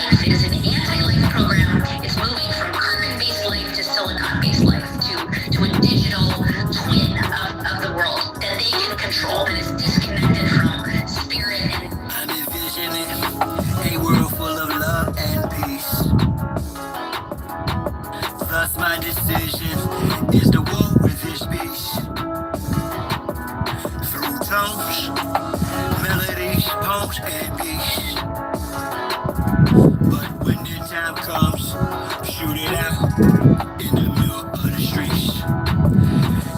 Life is an anti-life program. It's moving from carbon-based life to silicon-based life to a digital twin of the world that they can control, that is disconnected from spirit and. I'm envisioning a world full of love and peace. Thus my decision is to walk with this beast. Through tones, melodies, poems, and beats. But when the time comes, shoot it out in the middle of the streets.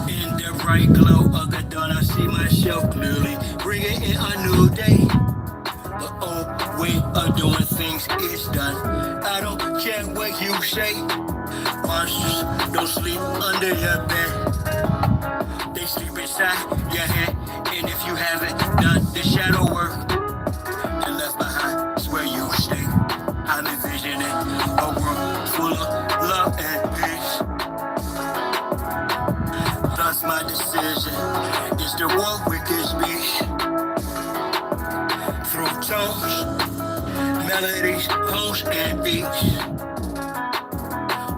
In the bright glow of the dawn, I see myself clearly, bringing in a new day. The old way of doing things is done. I don't care what you say. Monsters don't sleep under your bed. They sleep inside your head. And if you haven't done the shadow work and left behind is where you stay. I'm envisioning a world full of love and peace. Thus my decision is to walk with this beast. Through tones, melodies, poems, and beats.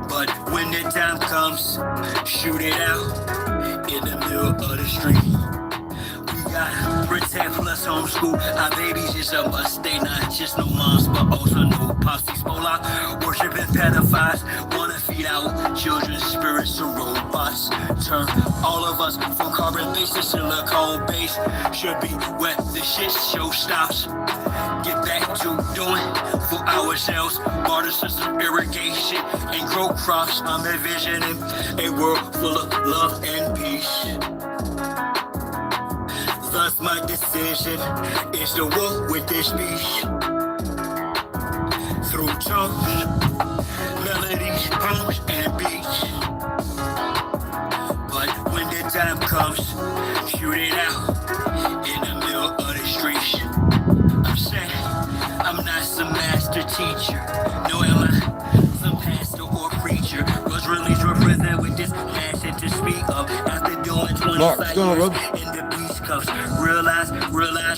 But when the time comes, shoot it out in the middle of the street. We gotta protect plus homeschool. Our babies is a must. They not just no moms, but also no pops. These Mola worshiping pedophiles wanna feed our children's spirits to robots. Turn all of us from carbon-based to silicone-based. Should be where the shit show stops. Get back to doing for ourselves. Water system irrigation and grow crops. I'm envisioning a world full of love and peace. Thus my decision is to walk with this beast. Through tones, melodies, poems, and beats. But when the time comes, shoot it out in the middle of the streets. I'm saying I'm not some master teacher. No, am I some pastor or preacher? Was released represent with this passion to speak of. After doing 25 years in the beast cuffs.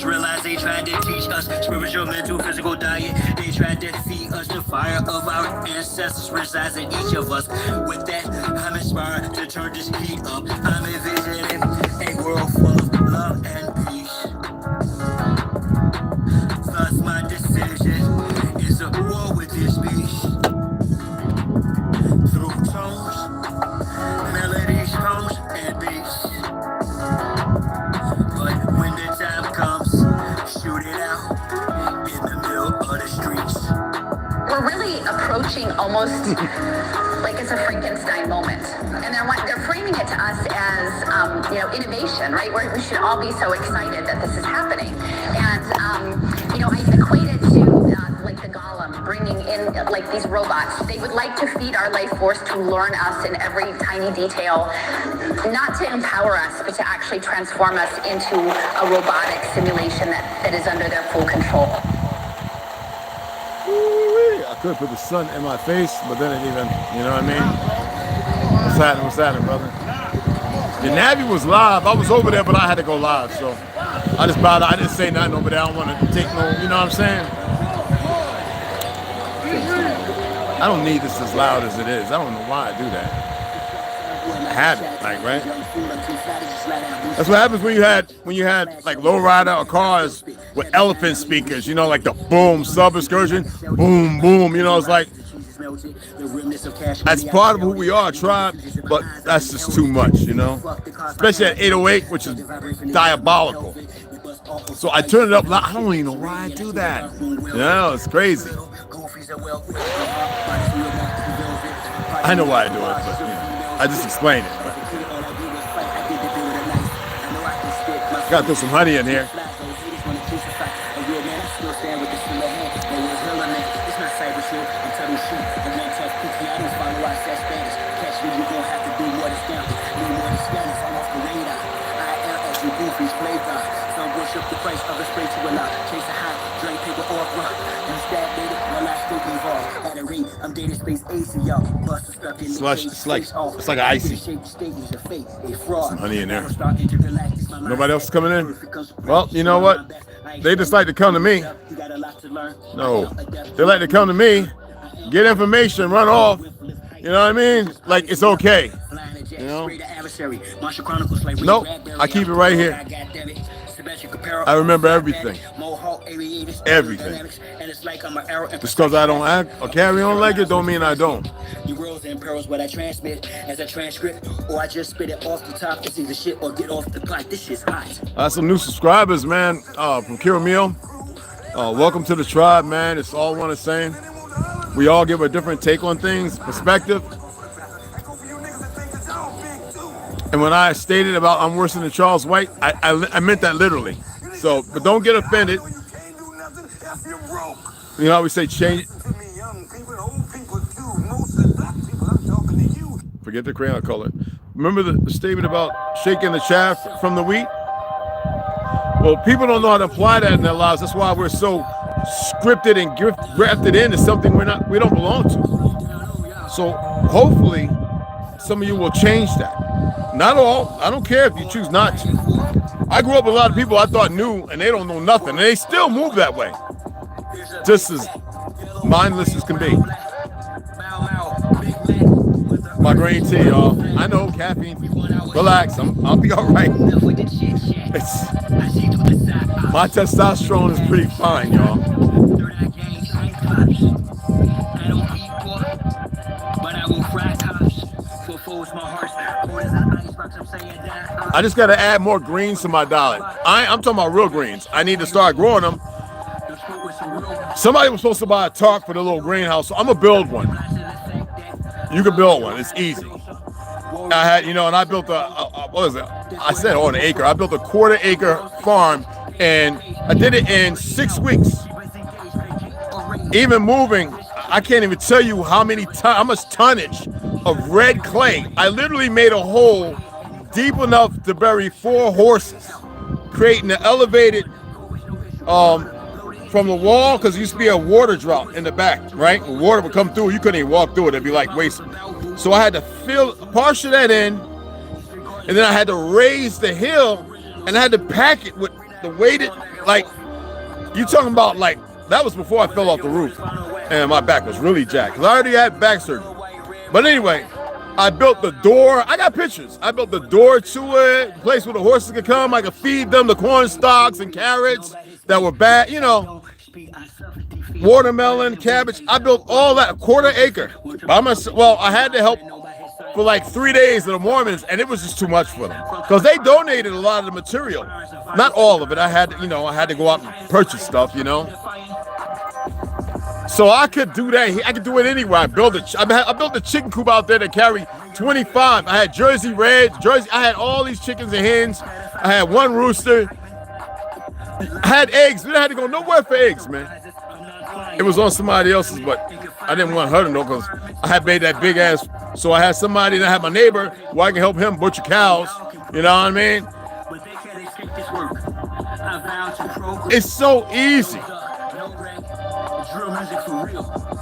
Realize they tried to teach us spiritual, mental, physical diet. They tried to feed us the fire of our ancestors resides in each of us. With that, I'm inspired to turn this heat up. I'm envisioning a world full of love and peace. Thus my decision is a war with this beast. Through tones, melodies, poems, and beats. But when the time comes, shoot it out in the middle of the streets. We're really approaching almost like it's a Frankenstein moment. And they're framing it to us as, innovation, right? We should all be so excited that this is happening. And, I equate it to like the golem, bringing in like these robots. They would like to feed our life force to learn us in every tiny detail, not to empower us, but to actually transform us into a robotic simulation that is under their full control. I could put the sun in my face, but then it even, you know what I mean? What's happening, brother? The Navy was live. I was over there, but I had to go live, so I just bowed out. I didn't say nothing over there. I don't want to take no, you know what I'm saying? I don't need this as loud as it is. I don't know why I do that. I have it, like, right? That's what happens when you had like lowrider or cars with elephant speakers, you know, like the boom sub excursion, boom, boom, you know, it's like, that's part of who we are, tribe, but that's just too much, you know, especially at 808, which is diabolical. So I turn it up loud. I don't even know why I do that. You know, it's crazy. I know why I do it, but you know, I just explain it. But. Gotta throw some honey in here. It's like icy. Some honey in there. Nobody else is coming in? Well, you know what? They just like to come to me. No, they like to come to me, get information, run off. You know what I mean? Like it's okay. You know? Nope, I keep it right here. I remember everything. Everything. Just because I don't act or carry on like it don't mean I don't. You rules and pearls what I transmit as a transcript, or I just spit it off the top. It's either shit or get off the pot. This shit's hot. Some new subscribers, man, from Kiramil. Welcome to the tribe, man. It's all one and the same. We all give a different take on things, perspective. And when I stated about I'm worse than Charles White, I meant that literally. So, but don't get offended. You know how we say change. Forget the crayon color. Remember the statement about shaking the chaff from the wheat? Well, people don't know how to apply that in their lives. That's why we're so scripted and grafted into something we don't belong to. So hopefully some of you will change that. Not all. I don't care if you choose not to. I grew up with a lot of people I thought knew, and they don't know nothing, and they still move that way. Just as mindless as can be. My green tea, y'all. I know, caffeine. Relax, I'll be all right. My testosterone is pretty fine, y'all. I just got to add more greens to my diet. I'm talking about real greens. I need to start growing them. Somebody was supposed to buy a tarp for the little greenhouse, so I'm going to build one. You can build one. It's easy. I had, and I built what is it? I said on an acre. I built a 1/4 acre farm, and I did it in 6 weeks. Even moving, I can't even tell you how much tonnage of red clay. I literally made a hole deep enough to bury 4 horses, creating an elevated from the wall, because there used to be a water drop in the back, right? When water would come through, you couldn't even walk through it. It'd be like wasted. So I had to partial that in, and then I had to raise the hill, and I had to pack it with the weighted, like, you talking about, like, that was before I fell off the roof, and my back was really jacked, because I already had back surgery. But anyway, I built the door. I got pictures. I built the door to it, place where the horses could come. I could feed them the corn stalks and carrots that were bad, watermelon, cabbage. I built all that, 1/4 acre by myself. Well, I had to help for like 3 days of the Mormons, and it was just too much for them because they donated a lot of the material. Not all of it. I had to go out and purchase stuff, So I could do that. I could do it anywhere. I built a chicken coop out there that carried 25. I had Jersey Reds, I had all these chickens and hens. I had 1 rooster. I had eggs. We didn't have to go nowhere for eggs, man. It was on somebody else's, but I didn't want her to know because I had made that big ass. So I had somebody, and I had my neighbor where I can help him butcher cows. You know what I mean? It's so easy.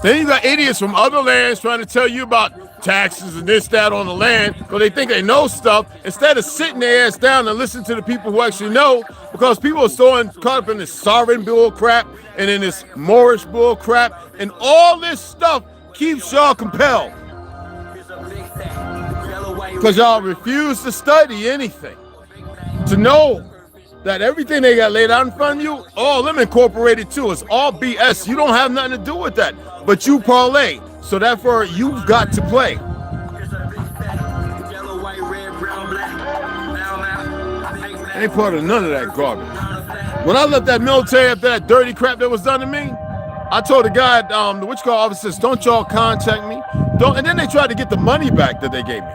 Then you got idiots from other lands trying to tell you about taxes and this, that on the land, because they think they know stuff, instead of sitting their ass down and listen to the people who actually know, because people are so caught up in this sovereign bull crap and in this Moorish bull crap, and all this stuff keeps y'all compelled. Because y'all refuse to study anything, to know that everything they got laid out in front of you, all them incorporated too. It's all BS. You don't have nothing to do with that, but you parlay. So therefore, you've got to play. Ain't part of none of that garbage. When I left that military after that dirty crap that was done to me, I told the guy, the witch-call officers, don't y'all contact me. And then they tried to get the money back that they gave me.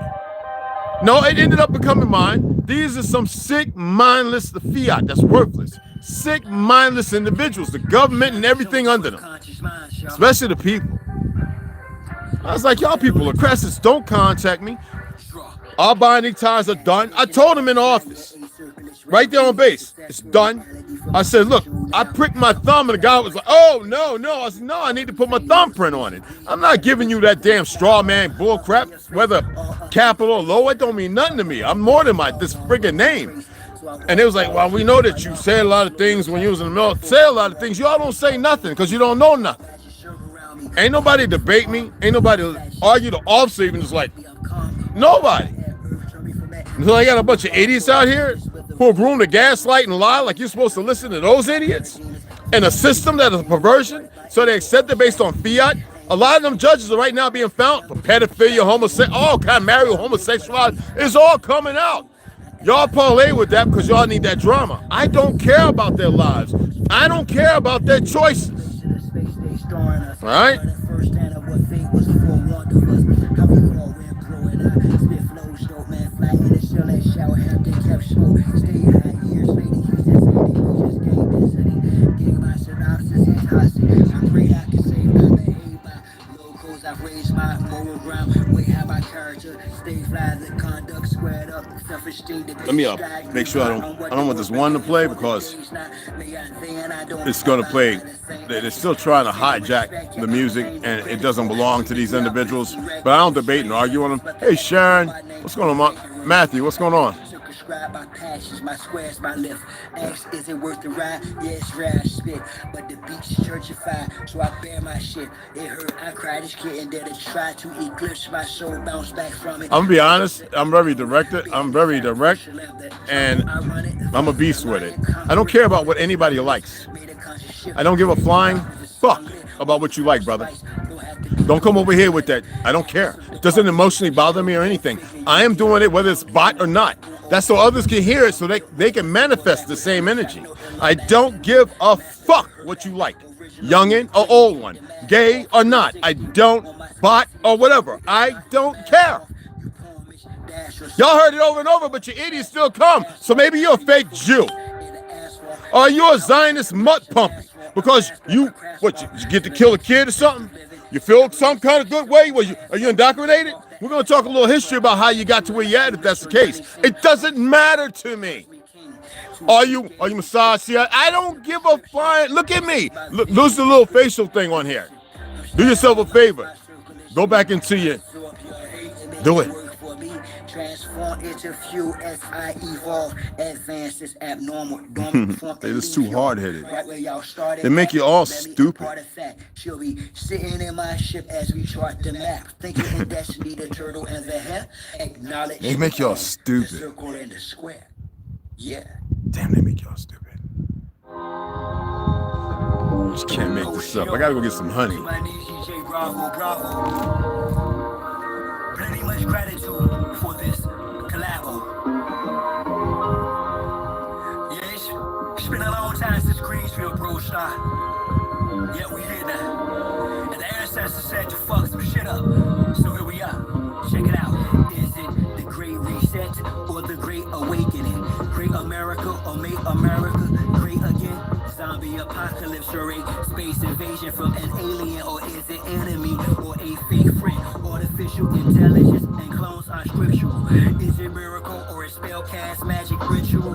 No, it ended up becoming mine. These are some sick, mindless, the fiat that's worthless. Sick, mindless individuals, the government and everything under them, especially the people. I was like, y'all people are crassers, don't contact me. Our binding ties are done. I told him in the office, right there on base, it's done. I said, look, I pricked my thumb, and the guy was like, oh, no. I said, no, I need to put my thumbprint on it. I'm not giving you that damn straw man bull crap, whether capital or low, it don't mean nothing to me. I'm more than this friggin' name. And it was like, well, we know that you say a lot of things when you was in the military. Say a lot of things. Y'all don't say nothing because you don't know nothing. Ain't nobody debate me. Ain't nobody argue the officer even just like, nobody. So I got a bunch of idiots out here who have room to gaslight and lie like you're supposed to listen to those idiots in a system that is a perversion, so they accept it based on fiat. A lot of them judges are right now being found for pedophilia, all kind of marital homosexuality. It's all coming out. Y'all parlay with that because y'all need that drama. I don't care about their lives. I don't care about their choices. All right? Let me make sure I don't want this one to play because it's going to play. They're still trying to hijack the music and it doesn't belong to these individuals. But I don't debate and argue on them. Hey Sharon, what's going on? Matthew, what's going on? My passions, my squares, my lift. Ask, is it worth the ride? Yeah, it's rare, I spit. But the beach churchified, so I bear my shit. It hurt, I cried as kid and then it tried to eclipse my soul, bounce back from it. I'm gonna be honest, I'm very direct, and I'm a beast with it. I don't care about what anybody likes. I don't give a flying fuck about what you like, brother. Don't come over here with that. I don't care. It doesn't emotionally bother me or anything. I am doing it whether it's bot or not. That's so others can hear it so they can manifest the same energy. I don't give a fuck what you like. Youngin' or old one. Gay or not. I don't bot or whatever. I don't care. Y'all heard it over and over, but you idiots still come. So maybe you're a fake Jew. Or you're a Zionist mutt pumping. Because you get to kill a kid or something? You feel some kind of good way? Are you indoctrinated? We're going to talk a little history about how you got to where you're at if that's the case. It doesn't matter to me. Are you massage? I don't give a flying. Look at me. Lose the little facial thing on here. Do yourself a favor. Go back into your. Do it. Transform into few as I evolve. Advance is abnormal. They're just too hard-headed. They make you all stupid. She'll be sitting in my ship as we chart the map. Thinking in destiny, the turtle and the hare. Acknowledge. They make y'all stupid. Circle and the square. Yeah. Damn, they make y'all stupid. Just can't make this up. I gotta go get some honey. Plenty much gratitude for this collabo. Yeah, it's been a long time since Greensfield Bro started. Yeah, we here now. And the ancestors said to fuck some shit up. So here we are. Check it out. Is it the Great Reset or the Great Awakening? Great America or make America great again? Zombie apocalypse or a space invasion from an alien, or is it enemy or a fake friend? Artificial intelligence and clones are scriptural. Is it miracle or a spell cast magic ritual?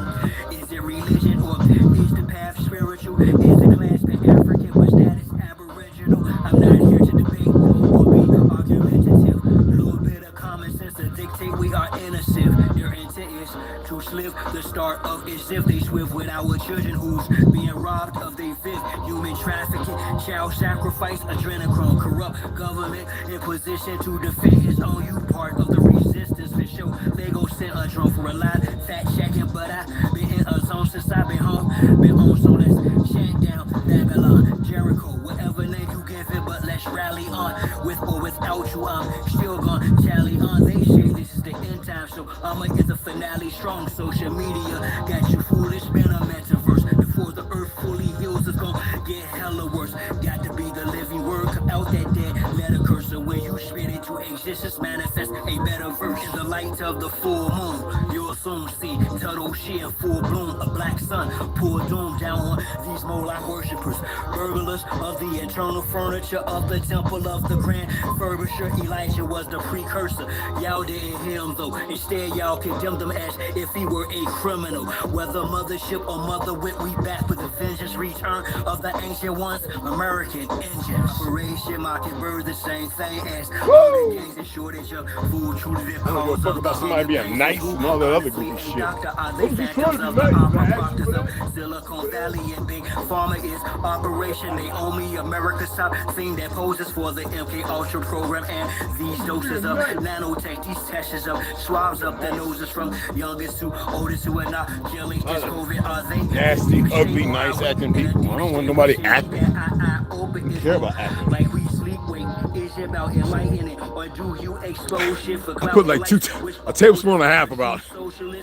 Is it religion or is the path spiritual? Is the class Pan-African but status aboriginal? I'm not here to debate or be argumentative. Little bit of common sense to dictate we are innocent. Their intent is to slip the start of as if they swift with our children who's being robbed of their fifth. Human trafficking, child sacrifice, adrenochrome, corrupt government in position to defend its own. You part of the resistance for sure. They go send a drone for a lot. Fat shacking, but I been in a zone since I've been home. Been on, so let's shut down Babylon, Jericho, whatever name you give it, but let's rally on. With or without you, I'm still gonna tally on. They say this is the end time, so I'ma get the finale strong. Social media got you foolish, been a metaverse. Before the earth fully heals, it's gonna get hella worse. Got to be the living word, come out that dead letter curse. So when you spit into existence, manifest a better verse. In the light of the full moon, you'll soon see turtle shit in full bloom. A black sun pour doom down on these Moloch worshippers, burglars of the internal furniture of the temple of the grand furbisher. Elijah was the precursor. Y'all didn't hear him though. Instead, y'all condemned him as if he were a criminal. Whether mothership or mother wit, we back with the vengeance return of the ancient ones. American engine. Operation Mockingbird, the same thing as all the gangs and shortage of food. true to their I don't give a cause fuck of about the somebody being nice and all that other goofy shit. Doctor, are What they is he trying phantoms to be of the nice? opera I asked you proctors for of that. Silicon Valley and Big Pharma is operation. They owe me America's top thing that poses for the MK Ultra program and these doses of nanotech, these testers of swabs up their noses from youngest to oldest who are not killing this COVID. Are they Nasty, ugly, nice acting people. I don't want nobody acting. I don't care about acting. Like we sleep, wait, is it about enlightening or do you expose shit for I put like a tablespoon and a half about.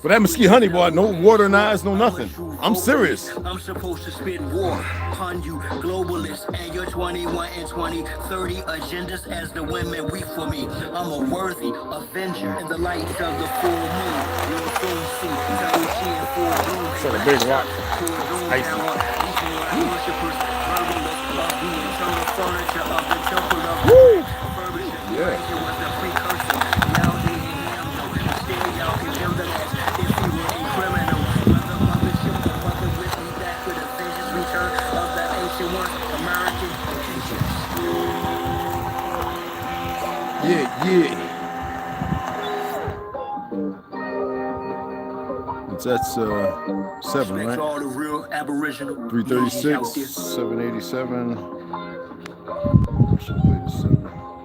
But that mesquite honey, boy, no water in the eyes, no nothing. I'm serious. I'm supposed to spit war on you globalists and your 21 and 2030 agendas as the women weep for me. I'm a worthy avenger in the light of the full moon. You'll soon see Taoshi in full bloom. It's like a big rock. Icy. Woo! Yeah. Yeah. That's 7, right? 336, 787.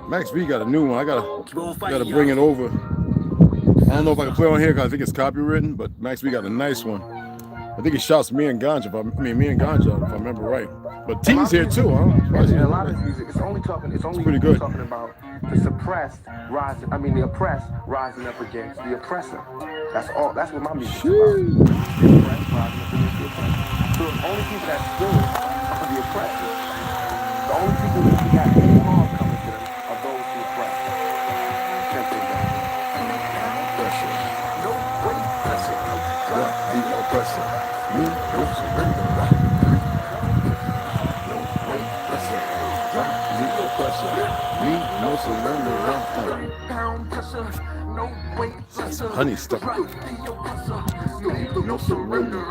Max V got a new one. I gotta bring it over. I don't know if I can play on here because I think it's copywritten, but Max V got a nice one. I think he shouts me and Ganja, if I remember right. But T's here too, huh? A lot of music, it's only pretty good. talking about the suppressed rising, the oppressed rising up against the oppressor. That's all. That's what my music is about. The oppressed rising up against the oppressor. So the only people that stood are the oppressors. The only people that got any harm coming to them are those who oppress. Simple as that. No way, oppressor. God, the oppressor. Me, no surrender. No way, oppressor. God, the oppressor. Me, no surrender. Down pressure. No way, oppressor. Honey stuff. No surrender.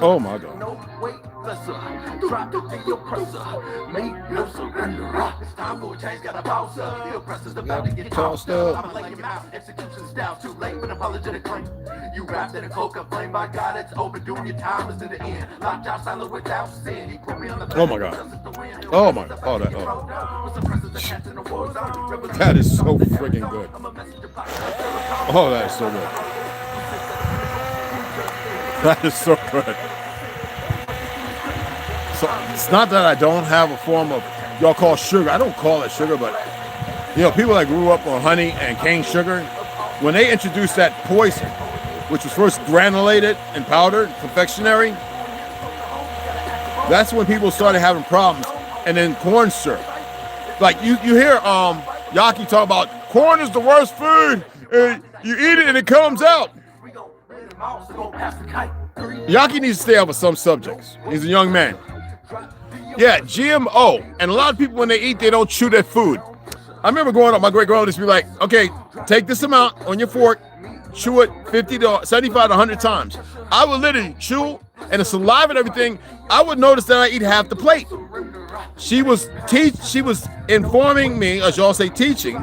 Oh my God. No way, oppressor. Drop the oppressor. Make no surrender. It's time for a change, gotta bounce up. The oppressor's about to get tossed up. I'm like your mouth, execution's down. Too late for an apologetic claim. You wrapped in a cloak of flame. My God, it's overdue. Your time is to the end. Locked out, silent without sin. He put me on the Oh my God. Oh my God. Oh, that is so freaking good. Oh, that is so good. That is so good. So it's not that I don't have a form of, y'all call sugar. I don't call it sugar, but people that grew up on honey and cane sugar, when they introduced that poison, which was first granulated and powdered, confectionery, that's when people started having problems. And then corn syrup. Like you hear Yaki talk about corn is the worst food. And you eat it and it comes out. Yaki needs to stay out with some subjects. He's a young man. Yeah, GMO. And a lot of people, when they eat, they don't chew their food. I remember growing up, my great grandmother used to be like, okay, take this amount on your fork, chew it 50 to 75 to 100 times. I would literally chew, and the saliva and everything, I would notice that I eat half the plate. She was informing me, as y'all say, teaching,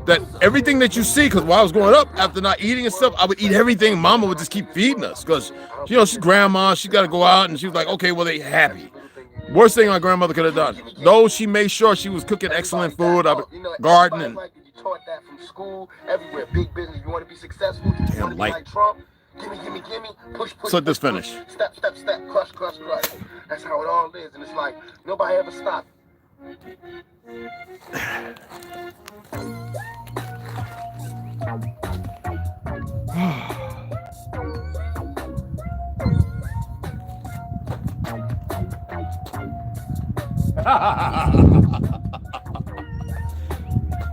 that everything that you see, because while I was growing up, after not eating and stuff, I would eat everything. Mama would just keep feeding us, because, she's grandma, she got to go out, and she was like, okay, well, they happy. Worst thing my grandmother could have done. Though she made sure she was cooking excellent food, gardening. You taught that from school, everywhere, big business. You want to be successful, you want to be like Trump. Gimme, push. So let this finish. Step, crush. That's how it all is, and it's like nobody ever stopped.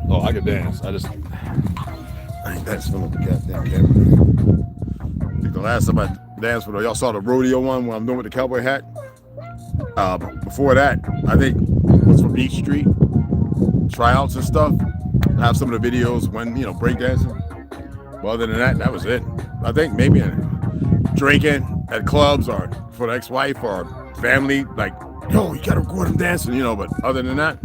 Oh, I can dance. I ain't dancing with the goddamn camera. I think the last time I danced with her, y'all saw the rodeo one when I'm doing with the cowboy hat. Before that, I think was from Beach Street, tryouts and stuff. I have some of the videos when, breakdancing. But other than that, that was it. I think maybe drinking at clubs or for the ex-wife or family, like, yo, you gotta record them dancing, but other than that,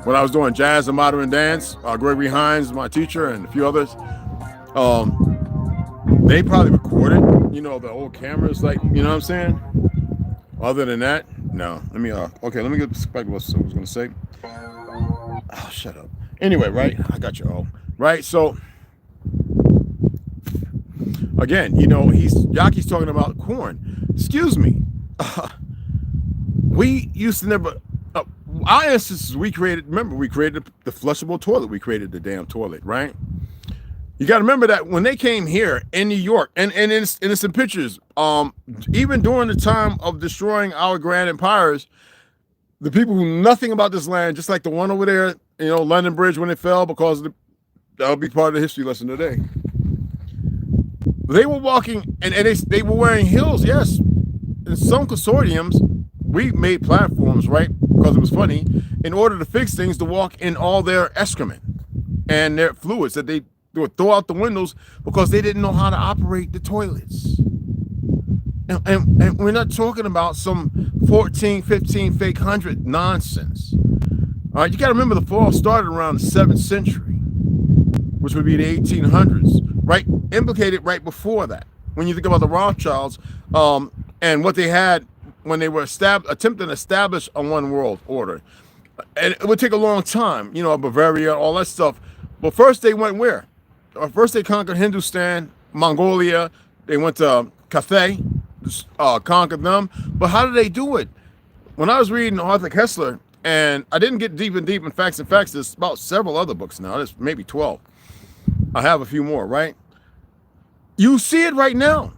when I was doing jazz and modern dance. Gregory Hines, my teacher, and a few others. They probably recorded, you know, the old cameras, like, you know what I'm saying? Other than that, no. Let me get back to what I was going to say. Oh, shut up. Anyway, right? I got you all. Right? So, again, you know, Yaki's talking about corn. Excuse me. We used to never, our ancestors, we created the flushable toilet. We created the damn toilet, right? You got to remember that when they came here in New York, and it's in pictures, even during the time of destroying our grand empires, the people who knew nothing about this land, just like the one over there, you know, London Bridge when it fell, because that'll be part of the history lesson today. They were walking, and they were wearing heels, yes. In some consortiums, we made platforms, right, because it was funny, in order to fix things, to walk in all their excrement and their fluids that they would throw out the windows because they didn't know how to operate the toilets. And we're not talking about some 14, 15 fake hundred nonsense. All right, you got to remember the fall started around the 7th century, which would be the 1800s, right? Implicated right before that. When you think about the Rothschilds and what they had when they were attempting to establish a one world order. And it would take a long time, you know, Bavaria, all that stuff. But first they went where? First they conquered Hindustan, Mongolia. They went to Cathay, conquered them. But how did they do it? When I was reading Arthur Koestler, and I didn't get deep in Facts and Facts, there's about several other books now. There's maybe 12. I have a few more, right? You see it right now.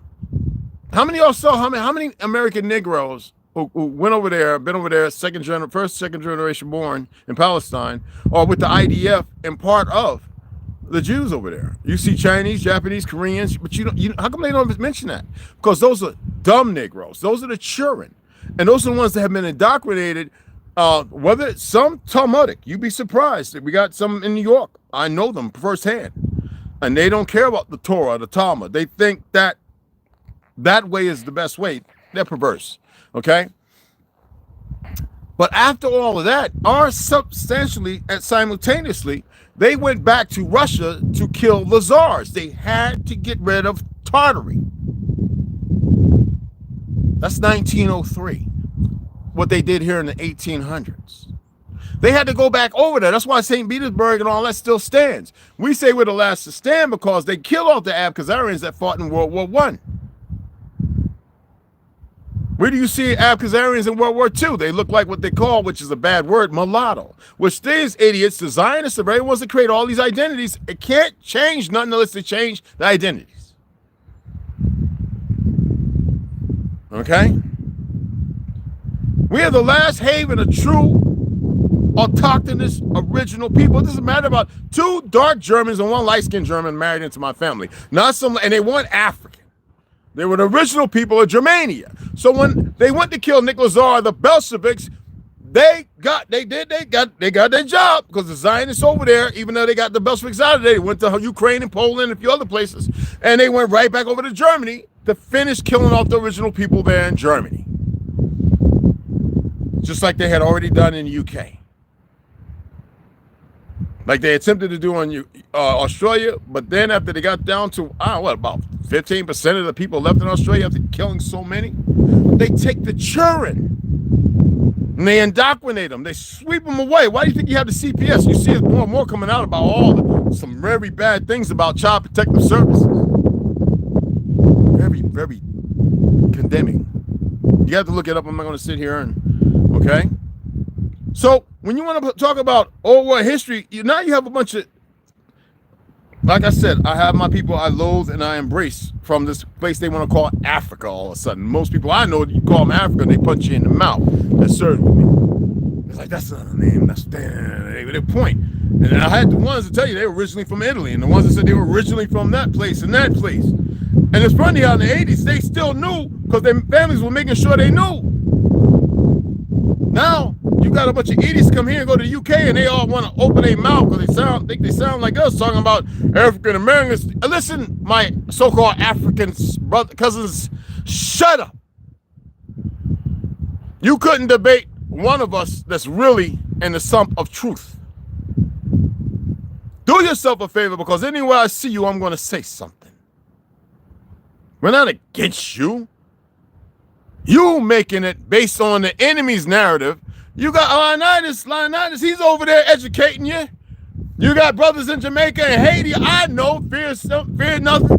How many of y'all saw how many American Negroes who went over there, been over there, second generation born in Palestine, or with the IDF and part of the Jews over there? You see Chinese, Japanese, Koreans, but how come they don't mention that? Because those are dumb Negroes. Those are the children. And those are the ones that have been indoctrinated, whether it's some Talmudic. You'd be surprised that we got some in New York. I know them firsthand. And they don't care about the Torah, the Talmud. They think that way is the best way. They're perverse, okay? But after all of that, substantially and simultaneously, they went back to Russia to kill the czars. They had to get rid of Tartary. That's 1903, what they did here in the 1800s. They had to go back over there. That's why St. Petersburg and all that still stands. We say we're the last to stand because they killed off the Abkhazarians that fought in World War I. Where do you see Abkhazarians in World War II? They look like what they call, which is a bad word, mulatto. Which these idiots, the Zionists, the very ones that create all these identities, it can't change nothing unless they change the identities. Okay? We are the last haven of true autochthonous original people. It doesn't matter about 2 dark Germans and 1 light-skinned German married into my family. Not some, and they weren't African. They were the original people of Germania. So when they went to kill Nicholas Tsar, the Bolsheviks, they got their job, because the Zionists over there, even though they got the Bolsheviks out of there, they went to Ukraine and Poland and a few other places, and they went right back over to Germany to finish killing off the original people there in Germany. Just like they had already done in the UK. Like they attempted to do in Australia, but then after they got down to, about 15% of the people left in Australia after killing so many, they take the children and they indoctrinate them. They sweep them away. Why do you think you have the CPS? You see it more and more coming out about some very bad things about Child Protective Services. Very, very condemning. You have to look it up. I'm not going to sit here and, okay? So when you want to talk about old world history, now you have a bunch of, like I said, I have my people I loathe and I embrace from this place they want to call Africa all of a sudden. Most people I know, you call them Africa and they punch you in the mouth. That's served with me. It's like, that's not a name. That's they point. And I had the ones that tell you they were originally from Italy, and the ones that said they were originally from that place and that place. And it's funny how in the 80s, they still knew because their families were making sure they knew. Now, you got a bunch of idiots come here and go to the UK and they all want to open their mouth because think they sound like us talking about African Americans. Listen, my so-called African cousins, shut up. You couldn't debate one of us that's really and the sum of truth. Do yourself a favor, because anywhere I see you, I'm going to say something. We're not against you. You making it based on the enemy's narrative. You got Leonidas, he's over there educating you. You got brothers in Jamaica and Haiti. I know, fear nothing.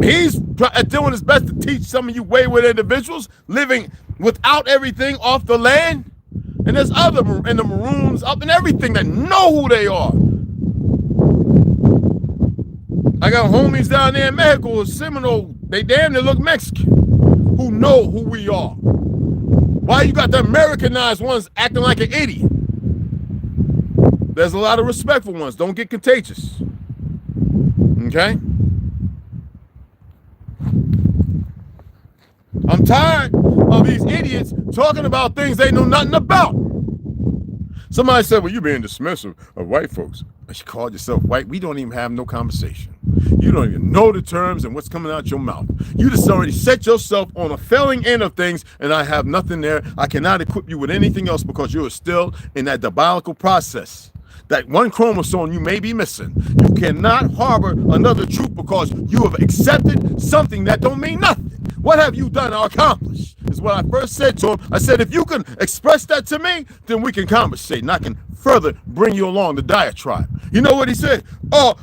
He's doing his best to teach some of you wayward individuals living without everything off the land. And there's other in the Maroons up and everything that know who they are. I got homies down there in Mexico, Seminole, they damn near look Mexican, who know who we are. Why you got the Americanized ones acting like an idiot? There's a lot of respectful ones. Don't get contagious. Okay? I'm tired of these idiots talking about things they know nothing about. Somebody said, well, you're being dismissive of white folks. But you called yourself white. We don't even have no conversation. You don't even know the terms and what's coming out your mouth. You just already set yourself on a failing end of things, and I have nothing there. I cannot equip you with anything else because you are still in that diabolical process. That one chromosome you may be missing. You cannot harbor another truth because you have accepted something that don't mean nothing. What have you done or accomplished? Is what I first said to him. I said, if you can express that to me, then we can conversate and I can further bring you along the diatribe. You know what he said? World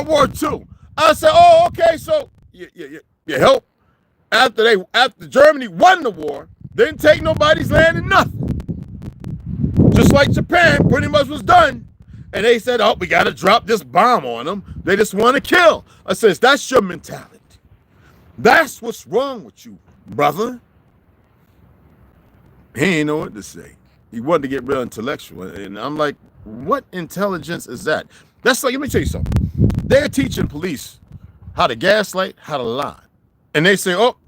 War II. I said, oh, okay, so you help. After Germany won the war, didn't take nobody's land and nothing. Just like Japan pretty much was done. And they said, oh, we got to drop this bomb on them. They just want to kill. I says, that's your mentality. That's what's wrong with you, brother. He ain't know what to say. He wanted to get real intellectual. And I'm like, what intelligence is that? That's like, let me tell you something. They're teaching police how to gaslight, how to lie. And they say, oh,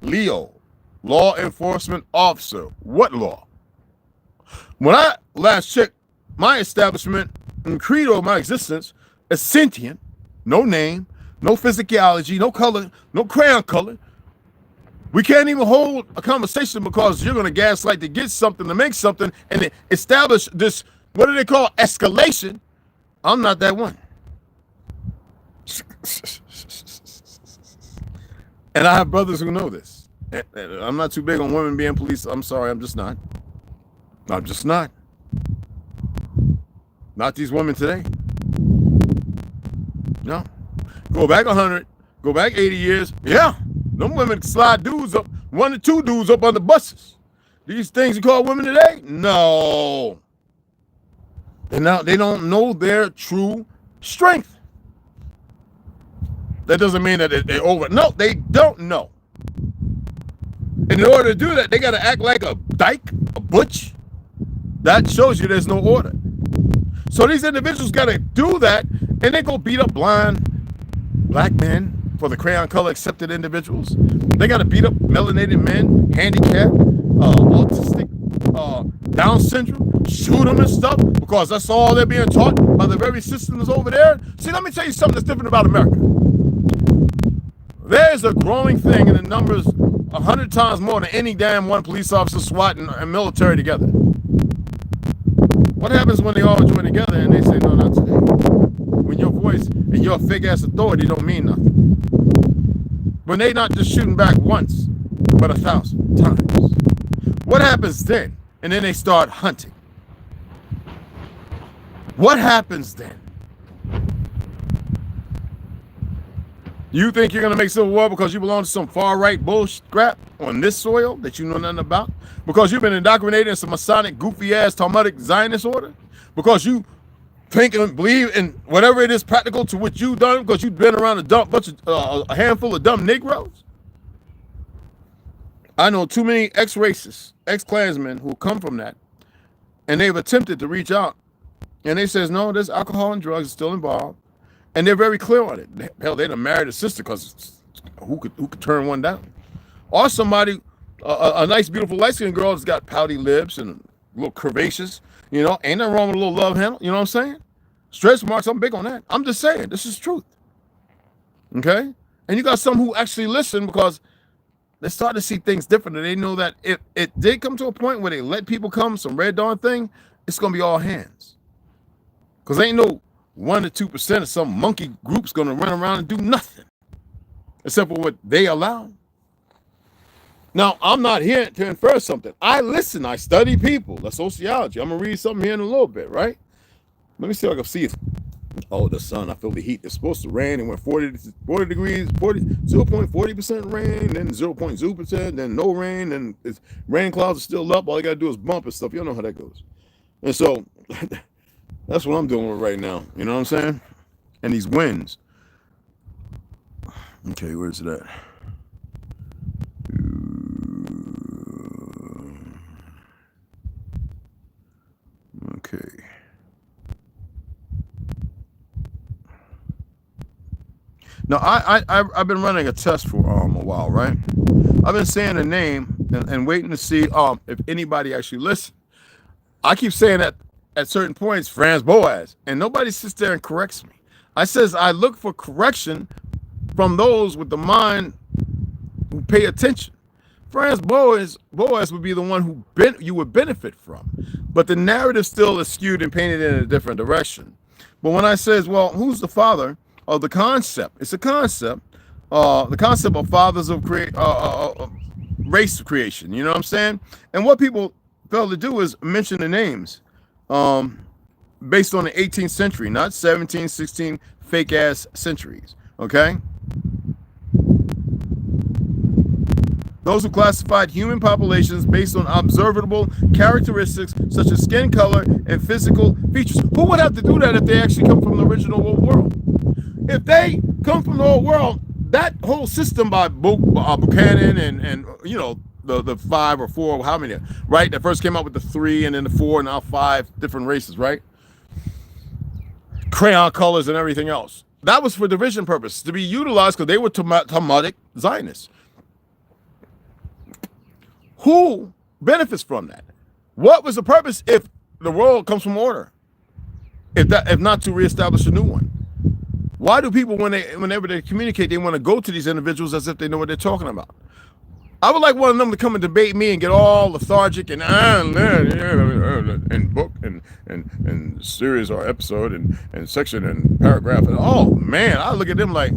Leo, law enforcement officer. What law? When I last checked, my establishment and credo of my existence is sentient, no name, no physicality, no color, no crayon color. We can't even hold a conversation because you're going to gaslight to get something, to make something, and establish this, what do they call, escalation. I'm not that one. And I have brothers who know this. I'm not too big on women being police. I'm sorry, I'm just not. I'm just not. Not these women today. No. Go back 100, go back 80 years. Yeah. Them women slide dudes up, 1 to 2 dudes up on the buses. These things you call women today? No. And now they don't know their true strength. That doesn't mean that they're over. No, they don't know. And in order to do that, they got to act like a dyke, a butch. That shows you there's no order. So these individuals got to do that, and they go beat up blind black men for the crayon color accepted individuals. They got to beat up melanated men, handicapped, autistic, Down syndrome, shoot them and stuff, because that's all they're being taught by the very systems over there. See, let me tell you something that's different about America. There's a growing thing in the numbers 100 times more than any damn one police officer, SWAT, and military together. What happens when they all join together and they say, no, not today? When your voice and your fake-ass authority don't mean nothing. When they not just shooting back once, but 1,000 times. What happens then? And then they start hunting. What happens then? You think you're going to make civil war because you belong to some far-right bullshit crap on this soil that you know nothing about? Because you've been indoctrinated in some Masonic, goofy-ass, Talmudic Zionist order? Because you think and believe in whatever it is practical to what you've done because you've been around a handful of dumb Negroes? I know too many ex-racists, ex-Klansmen who come from that, and they've attempted to reach out, and they says, no, there's alcohol and drugs still involved. And they're very clear on it. Hell, they'd have married a sister because who could turn one down? Or somebody, a nice, beautiful, light-skinned girl that's got pouty lips and a little curvaceous, you know, ain't nothing wrong with a little love handle, you know what I'm saying? Stretch marks, I'm big on that. I'm just saying, this is truth. Okay? And you got some who actually listen because they're starting to see things different, and they know that if it did come to a point where they let people come, some Red Dawn thing, it's gonna be all hands. Because ain't no 1 to 2% of some monkey group's gonna run around and do nothing except for what they allow. Now, I'm not here to infer something. I listen, I study people. That's sociology. I'm gonna read something here in a little bit, right? Let me see if I can see it. Oh, the sun, I feel the heat. It's supposed to rain. It went 40 degrees, 0.40% rain, then 0.0%, then no rain, and it's rain clouds are still up. All you gotta do is bump and stuff. You don't know how that goes. And so that's what I'm doing with right now. You know what I'm saying? And these winds. Okay, where's it at? Okay. Now, I've been running a test for a while, right? I've been saying a name and waiting to see if anybody actually listens. I keep saying that at certain points, Franz Boas, and nobody sits there and corrects me. I says I look for correction from those with the mind who pay attention. Franz Boas would be the one who you would benefit from, but the narrative still is skewed and painted in a different direction. But when I says, well, who's the father of the concept? It's a concept, the concept of fathers of race creation. You know what I'm saying? And what people fail to do is mention the names based on the 18th century, not 17, 16 fake ass centuries. Okay. Those who classified human populations based on observable characteristics such as skin color and physical features. Who would have to do that if they actually come from the original old world? If they come from the old world, that whole system by Buchanan and you know, the 5 or 4, how many, right? That first came out with the 3 and then the 4 and now 5 different races, right? Crayon colors and everything else. That was for division purposes, to be utilized because they were Talmudic Zionists. Who benefits from that? What was the purpose if the world comes from order? If not to reestablish a new one? Why do people, whenever they communicate, they want to go to these individuals as if they know what they're talking about? I would like one of them to come and debate me and get all lethargic and book and series or episode and section and paragraph. And oh man, I look at them like,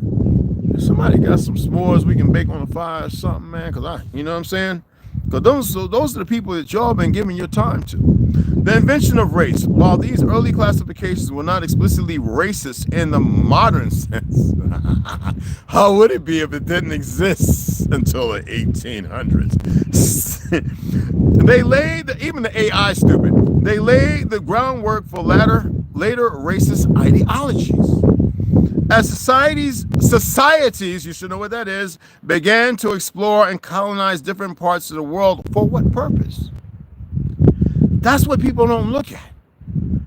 somebody got some s'mores we can bake on the fire or something, man. Cause you know what I'm saying? Because those are the people that y'all been giving your time to. The invention of race. While these early classifications were not explicitly racist in the modern sense, how would it be if it didn't exist until the 1800s? They laid, even the AI stupid, they laid the groundwork for later racist ideologies. As societies, you should know what that is, began to explore and colonize different parts of the world, for what purpose? That's what people don't look at.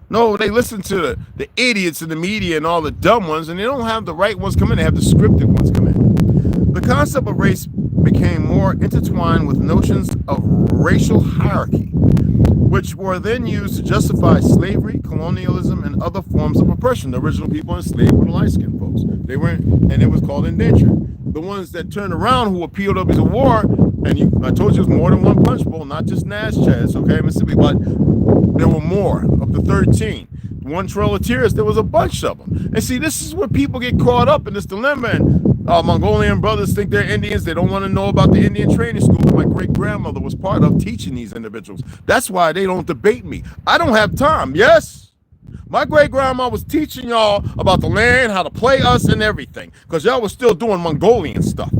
No, they listen to the idiots in the media and all the dumb ones, and they don't have the right ones come in, they have the scripted ones come in. The concept of race became more intertwined with notions of racial hierarchy, which were then used to justify slavery, colonialism, and other forms of oppression. The original people enslaved were the light-skinned folks. They weren't, and it was called indentured. The ones that turned around who appealed up as a war, and I told you it was more than one punch bowl, not just Nash Chaz, okay, Mississippi, but there were more of the 13. One Trail of Tears, there was a bunch of them. And see, this is where people get caught up in this dilemma, and Mongolian brothers think they're Indians. They don't want to know about the Indian training school that my great-grandmother was part of, teaching these individuals. That's why they don't debate me. I don't have time, yes? My great-grandma was teaching y'all about the land, how to play us and everything, because y'all was still doing Mongolian stuff.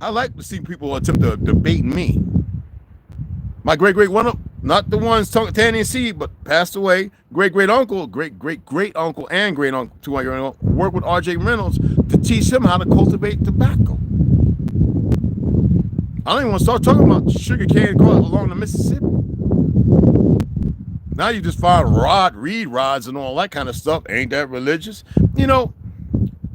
I like to see people attempt to debate me. My great-great one, not the ones Tanny seed, but passed away, great-great-uncle, great-great-great-uncle, and great-uncle, two-year-old, worked with R.J. Reynolds to teach him how to cultivate tobacco. I don't even want to start talking about sugar cane along the Mississippi. Now you just find reed rods and all that kind of stuff. Ain't that religious? You know,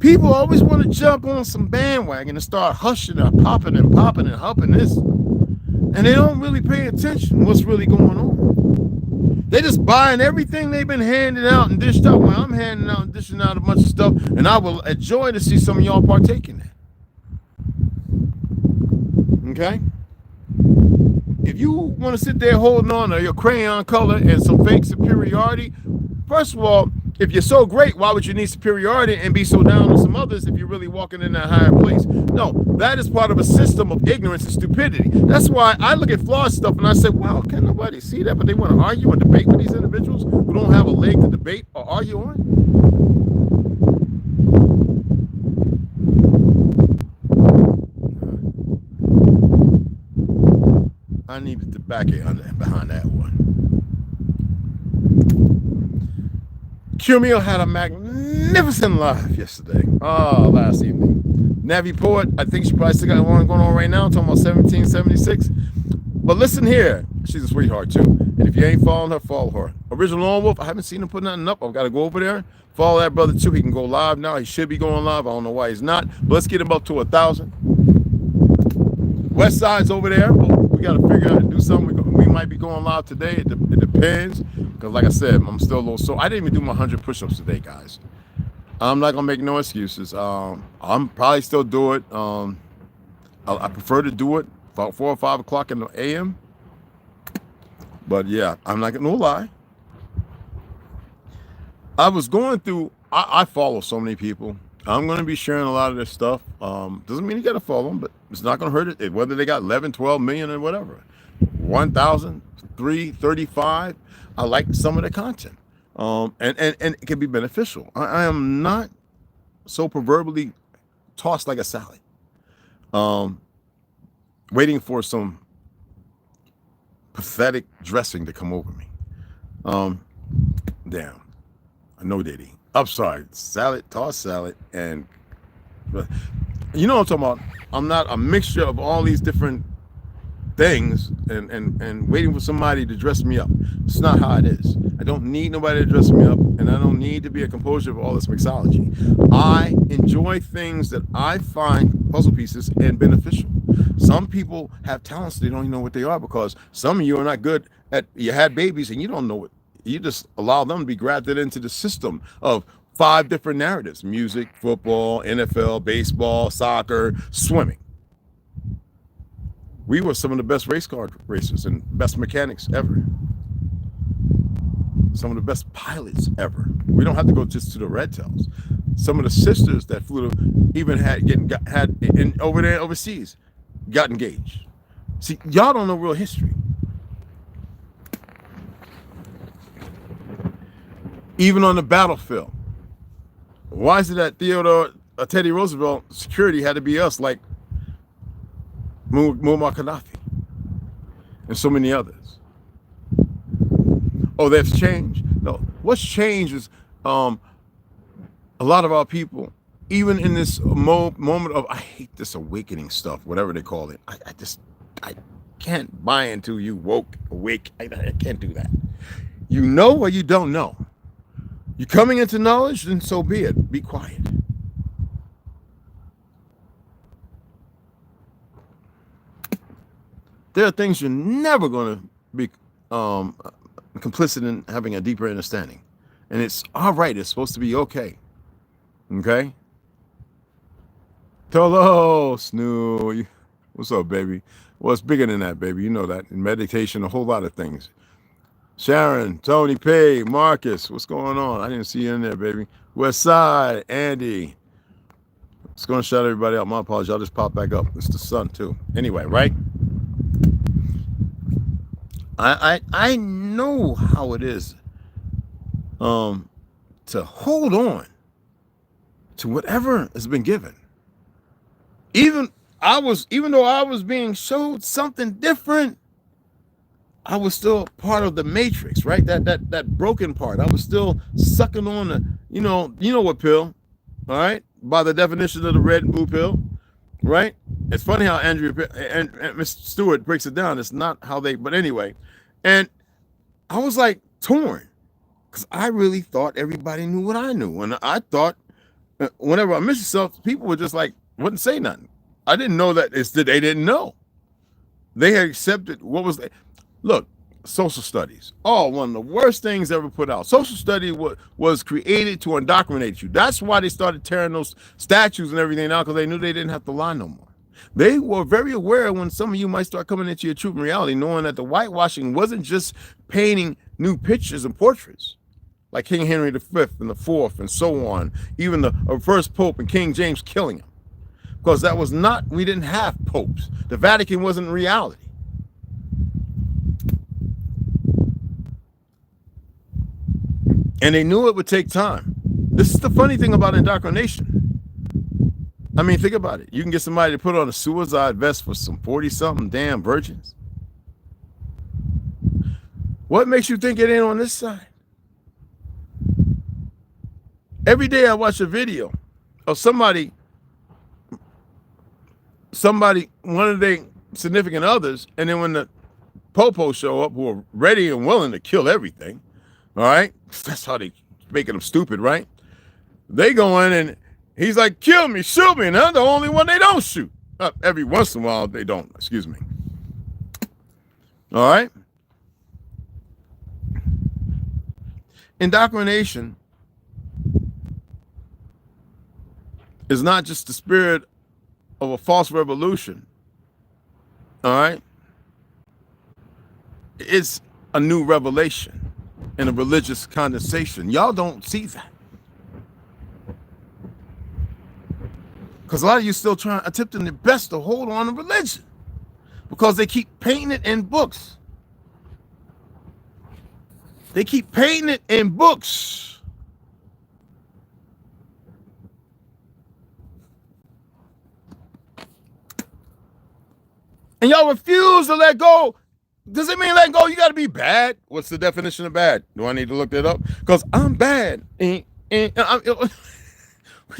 people always want to jump on some bandwagon and start hushing and popping and humping this. And they don't really pay attention to what's really going on. They're just buying everything they've been handing out and dished out. Well, I'm handing out and dishing out a bunch of stuff, and I will enjoy to see some of y'all partake in that. Okay? If you want to sit there holding on to your crayon color and some fake superiority, first of all, if you're so great, why would you need superiority and be so down on some others if you're really walking in that higher place? No, that is part of a system of ignorance and stupidity. That's why I look at flawed stuff and I say, well, can nobody see that? But they want to argue and debate with these individuals who don't have a leg to debate or argue on. I needed to back it behind that one. Cumio had a magnificent live yesterday. Oh, last evening. Navi Port, I think she probably still got one going on right now, talking about 1776. But listen here, she's a sweetheart too. And if you ain't following her, follow her. Original Lone Wolf, I haven't seen him put nothing up. I've got to go over there. Follow that brother too. He can go live now. He should be going live. I don't know why he's not. But let's get him up to 1,000. West Side's over there. We got to figure out how to do something. We might be going live today. It depends. Because like I said, I'm still a little sore. I didn't even do my 100 push-ups today, guys. I'm not going to make no excuses. I'm probably still do it. I prefer to do it about 4 or 5 o'clock in the a.m. But yeah, I'm not going to lie. I was going through, I follow so many people. I'm going to be sharing a lot of this stuff. Doesn't mean you got to follow them, but it's not going to hurt it. Whether they got 11, 12 million or whatever. 1,000, 3, 35. I like some of the content. And it can be beneficial. I am not so proverbially tossed like a salad. Waiting for some pathetic dressing to come over me. Damn. No Diddy. Upside salad, tossed salad, and you know what I'm talking about. I'm not a mixture of all these different things and waiting for somebody to dress me up. It's not how it is. I don't need nobody to dress me up, and I don't need to be a composer of all this mixology. I enjoy things that I find puzzle pieces and beneficial. Some people have talents they don't even know what they are, because some of you are not good at, you had babies and you don't know it. You just allow them to be grafted into the system of 5 different narratives: music, football, NFL, baseball, soccer, swimming. We were some of the best race car racers and best mechanics ever. Some of the best pilots ever. We don't have to go just to the red tails. Some of the sisters that flew even over there overseas got engaged. See, y'all don't know real history. Even on the battlefield. Why is it that Teddy Roosevelt security had to be us, like Muammar Gaddafi and so many others? Oh, that's changed? No. What's changed is a lot of our people, even in this moment of, I hate this awakening stuff, whatever they call it. I can't buy into you awake. I can't do that. You know or you don't know. You're coming into knowledge, then so be it. Be quiet. There are things you're never going to be complicit in having a deeper understanding. And it's all right. It's supposed to be okay. Okay? ToLU'S, Snoo. What's up, baby? Well, it's bigger than that, baby. You know that. In meditation, a whole lot of things. Sharon, Tony, Pay, Marcus, what's going on? I didn't see you in there, baby. West Side, Andy. It's going to shout everybody out. My apologies. I'll just pop back up. It's the sun, too. Anyway, right? I know how it is to hold on to whatever has been given. Even though I was being showed something different, I was still part of the matrix, right? That broken part. I was still sucking on the, you know what pill, all right? By the definition of the red and blue pill, right? It's funny how Andrea and Mr. Stewart breaks it down. It's not how they, but anyway. And I was like torn, because I really thought everybody knew what I knew. And I thought whenever I missed stuff, people were just like, wouldn't say nothing. I didn't know that it's that they didn't know. They had accepted what was. Look, social studies. Oh, one of the worst things ever put out. Social study was created to indoctrinate you. That's why they started tearing those statues and everything out, because they knew they didn't have to lie no more. They were very aware when some of you might start coming into your truth and reality, knowing that the whitewashing wasn't just painting new pictures and portraits, like King Henry V and the Fourth and so on, even the first Pope and King James killing him. Because that was not, we didn't have popes. The Vatican wasn't reality. And they knew it would take time. This is the funny thing about indoctrination. I mean, think about it. You can get somebody to put on a suicide vest for some 40-something damn virgins. What makes you think it ain't on this side? Every day I watch a video of somebody, one of their significant others, and then when the popos show up who are ready and willing to kill everything, all right? That's how they making them stupid, right? They go in and he's like, kill me, shoot me, and I'm the only one they don't shoot. Every once in a while they don't, excuse me. All right? Indoctrination is not just the spirit of a false revolution. All right? It's a new revelation and a religious condensation. Y'all don't see that. Because a lot of you still attempting their best to hold on to religion. Because they keep painting it in books. They keep painting it in books. And y'all refuse to let go. Does it mean let go? You got to be bad. What's the definition of bad? Do I need to look that up? Because I'm bad. And we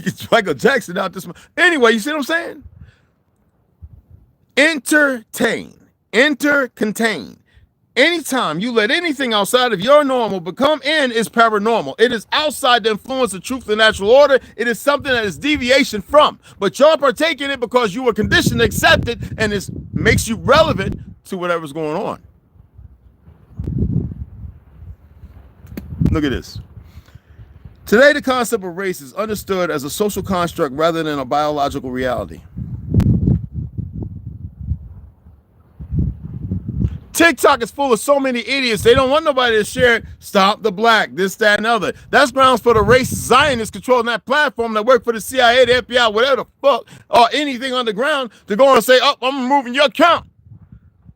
get Michael Jackson out this. Anyway, you see what I'm saying? Entertain. Enter, contain. Anytime you let anything outside of your normal become in is paranormal. It is outside the influence of truth and natural order. It is something that is deviation from. But y'all partake in it because you were conditioned to accept it, and it makes you relevant to whatever's going on. Look at this. Today, the concept of race is understood as a social construct rather than a biological reality. TikTok is full of so many idiots. They don't want nobody to share it. Stop the black, this, that, and other. That's grounds for the racist Zionists controlling that platform that work for the CIA, the FBI, whatever the fuck, or anything underground to go and say, oh, I'm removing your account.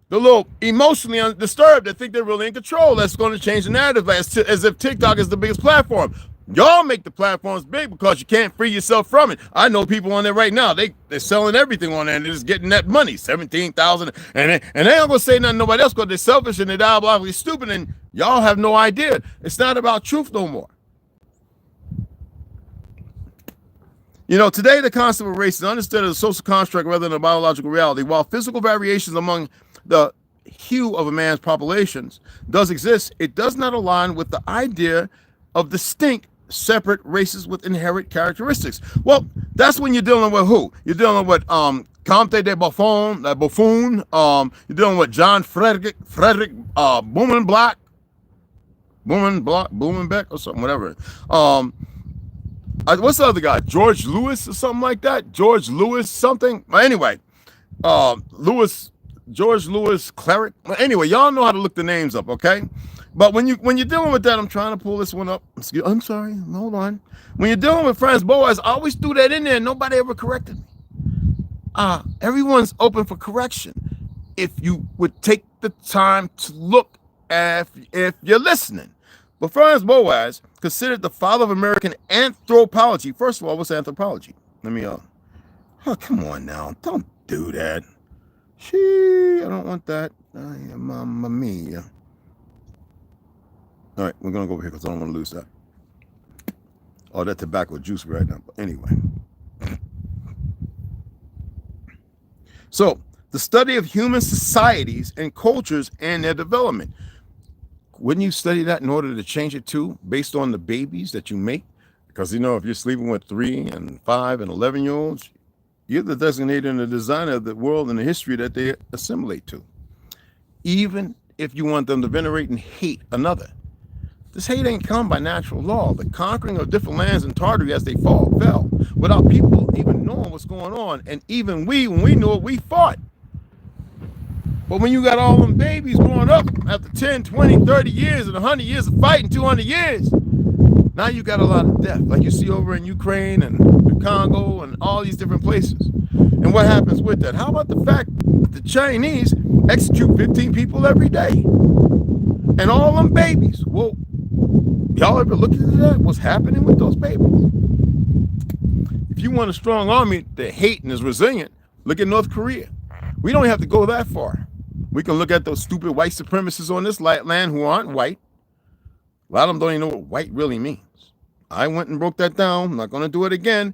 The little emotionally undisturbed that think they're really in control. That's going to change the narrative as if TikTok is the biggest platform. Y'all make the platforms big because you can't free yourself from it. I know people on there right now. They're selling everything on there and they're just getting that money, $17,000, and they ain't gonna say nothing to nobody else because they're selfish and they're diabolically stupid, and y'all have no idea. It's not about truth no more. You know, today the concept of race is understood as a social construct rather than a biological reality. While physical variations among the hue of a man's populations does exist, it does not align with the idea of distinct separate races with inherent characteristics. Well, that's when you're dealing with who? You're dealing with Comte de Buffon, you're dealing with John Frederick Blumenbeck or something, whatever. What's the other guy? George Lewis or something like that? George Lewis something? Anyway, George Lewis Cleric. Anyway, y'all know how to look the names up, okay? But when you're dealing with that, I'm trying to pull this one up. I'm sorry, hold on. When you're dealing with Franz Boas, I always threw that in there and nobody ever corrected me. Everyone's open for correction if you would take the time to look if you're listening. But Franz Boas, considered the father of American anthropology. First of all, what's anthropology? Let me oh, come on now. Don't do that. I don't want that. Mamma mia. All right, we're going to go over here because I don't want to lose that. Oh, that tobacco juice right now. But anyway. So, the study of human societies and cultures and their development. Wouldn't you study that in order to change it too, based on the babies that you make? Because, you know, if you're sleeping with 3 and 5 and 11-year-olds, you're the designator and the designer of the world and the history that they assimilate to. Even if you want them to venerate and hate another. This hate ain't come by natural law. The conquering of different lands in Tartary as they fell, without people even knowing knowing what's going on. And even when we knew it, we fought. But when you got all them babies growing up after 10, 20, 30 years and 100 years of fighting, 200 years, now you got a lot of death, like you see over in Ukraine and the Congo and all these different places. And what happens with that? How about the fact that the Chinese execute 15 people every day? And all them babies. Well, y'all ever looked into that? What's happening with those babies? If you want a strong army that hate and is resilient, look at North Korea. We don't have to go that far. We can look at those stupid white supremacists on this land who aren't white. A lot of them don't even know what white really means. I went and broke that down. I'm not going to do it again.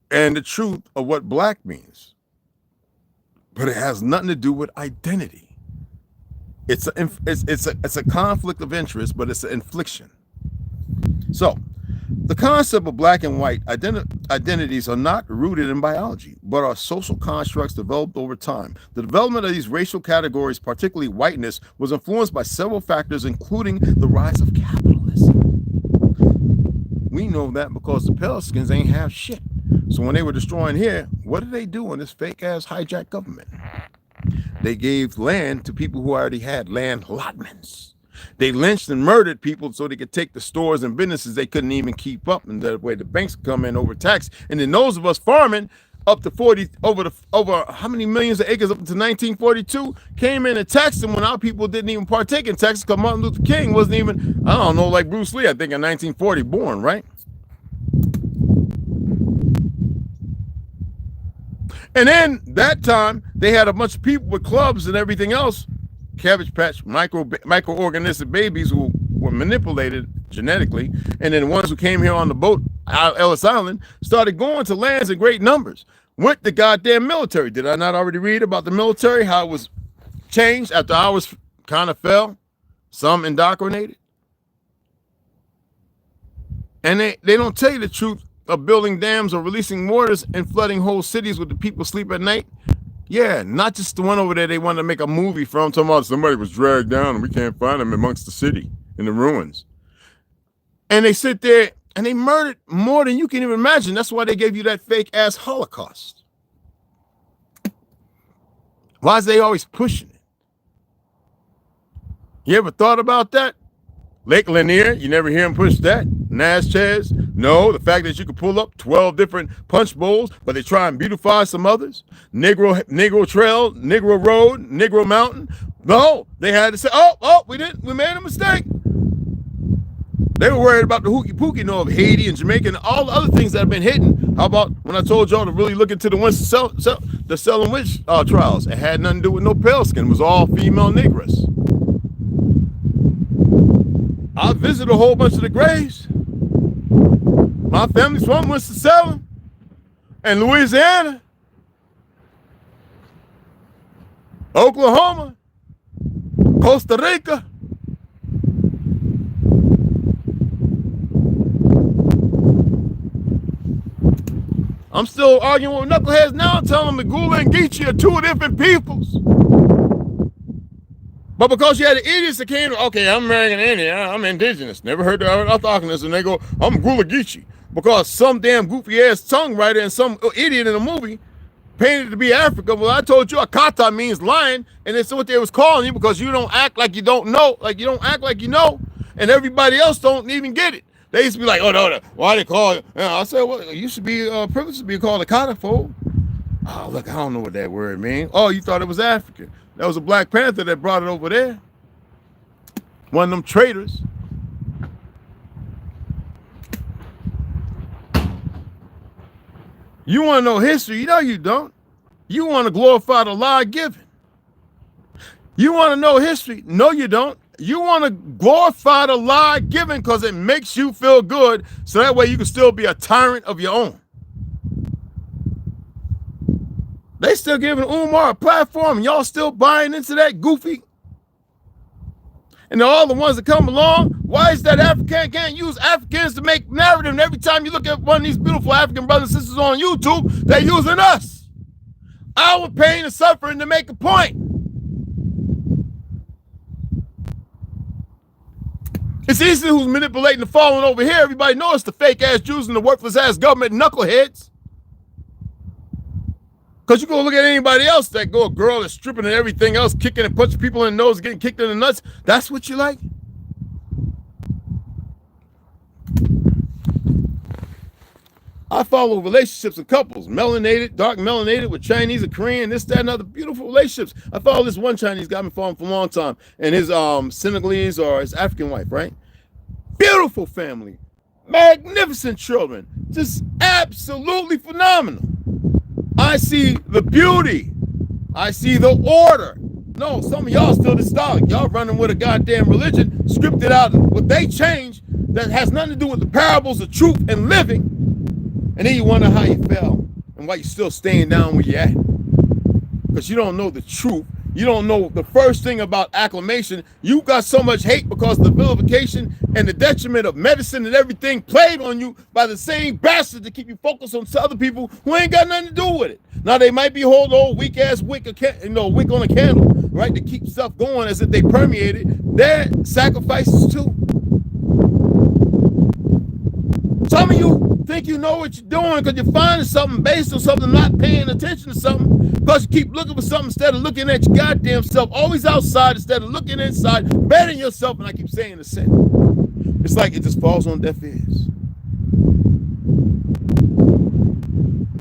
And the truth of what black means. But it has nothing to do with identity. It's a conflict of interest, but it's an infliction. So, the concept of black and white identities are not rooted in biology, but are social constructs developed over time. The development of these racial categories, particularly whiteness, was influenced by several factors, including the rise of capitalism. We know that because the pale skins ain't have shit. So when they were destroying here, what did they do in this fake-ass hijack government? They gave land to people who already had land allotments. They lynched and murdered people so they could take the stores and businesses they couldn't even keep up, and that way the banks come in overtaxed. And then those of us farming up to 40 over how many millions of acres up to 1942 came in and taxed them when our people didn't even partake in taxes because Martin Luther King wasn't even, I don't know, like Bruce Lee, I think in 1940 born, right? And then that time they had a bunch of people with clubs and everything else, Cabbage Patch, microorganistic babies who were manipulated genetically, and then the ones who came here on the boat, Ellis Island, started going to lands in great numbers with the goddamn military. Did I not already read about the military, how it was changed after ours kind of fell, some indoctrinated? And they don't tell you the truth of building dams or releasing mortars and flooding whole cities with the people sleep at night. Yeah, not just the one over there they wanted to make a movie from, talking about somebody was dragged down and we can't find them amongst the city in the ruins. And they sit there and they murdered more than you can even imagine. That's why they gave you that fake ass Holocaust. Why is they always pushing it? You ever thought about that? Lake Lanier, you never hear him push that. Natchez, no. The fact that you could pull up 12 different punch bowls, but they try and beautify some others. Negro Trail, Negro Road, Negro Mountain. No, they had to say, we made a mistake. They were worried about the hooky pookie of Haiti and Jamaica and all the other things that have been hidden. How about when I told y'all to really look into the Salem witch trials? It had nothing to do with no pale skin. It was all female Negroes. I visited a whole bunch of the graves. My family's from Winston-Salem and Louisiana, Oklahoma, Costa Rica. I'm still arguing with knuckleheads now, telling them the Gula and Geechee are two different peoples. But because you had the idiots that came, okay, I'm American Indian, I'm indigenous, never heard the orthogonous, and they go, I'm Gula Geechee. Because some damn goofy ass tongue writer and some idiot in a movie painted to be Africa. Well, I told you Akata means lion, and that's what they was calling you because you don't act like you don't know, like you don't act like you know, and everybody else don't even get it. They used to be like, oh, no, why they call it? I said, well, it used to be privileged to be called Akata, fool. Oh, look, I don't know what that word means. Oh, you thought it was African. That was a Black Panther that brought it over there. One of them traitors. You want to know history? No, you don't. You want to glorify the lie given. You want to know history? No, you don't. You want to glorify the lie given because it makes you feel good, so that way you can still be a tyrant of your own. They still giving Umar a platform, and y'all still buying into that goofy. And all the ones that come along, why is that African can't use Africans to make narrative? And every time you look at one of these beautiful African brothers and sisters on YouTube, they're using us, our pain and suffering, to make a point. It's easy who's manipulating the fallen over here. Everybody knows it's the fake ass Jews and the worthless ass government knuckleheads. Because you go look at anybody else that go, a girl that's stripping and everything else, kicking and punching people in the nose, getting kicked in the nuts. That's what you like? I follow relationships of couples, melanated, dark melanated with Chinese or Korean, this, that, and other beautiful relationships. I follow this one Chinese guy I've been following for a long time, and his Senegalese or his African wife, right? Beautiful family, magnificent children, just absolutely phenomenal. I see the beauty. I see the order. No, some of y'all still nostalgic. Y'all running with a goddamn religion, scripted out what they changed that has nothing to do with the parables of truth and living. And then you wonder how you fell and why you're still staying down where you're at. Because you don't know the truth. You don't know the first thing about acclamation. You got so much hate because the vilification and the detriment of medicine and everything played on you by the same bastard to keep you focused on other people who ain't got nothing to do with it. Now they might be holding old weak ass wick on a candle, right, to keep stuff going as if they permeated. They're sacrifices too. Some of you think you know what you're doing because you're finding something based on something, not paying attention to something, because you keep looking for something instead of looking at your goddamn self, always outside instead of looking inside, betting yourself, and I keep saying the same. It's like it just falls on deaf ears.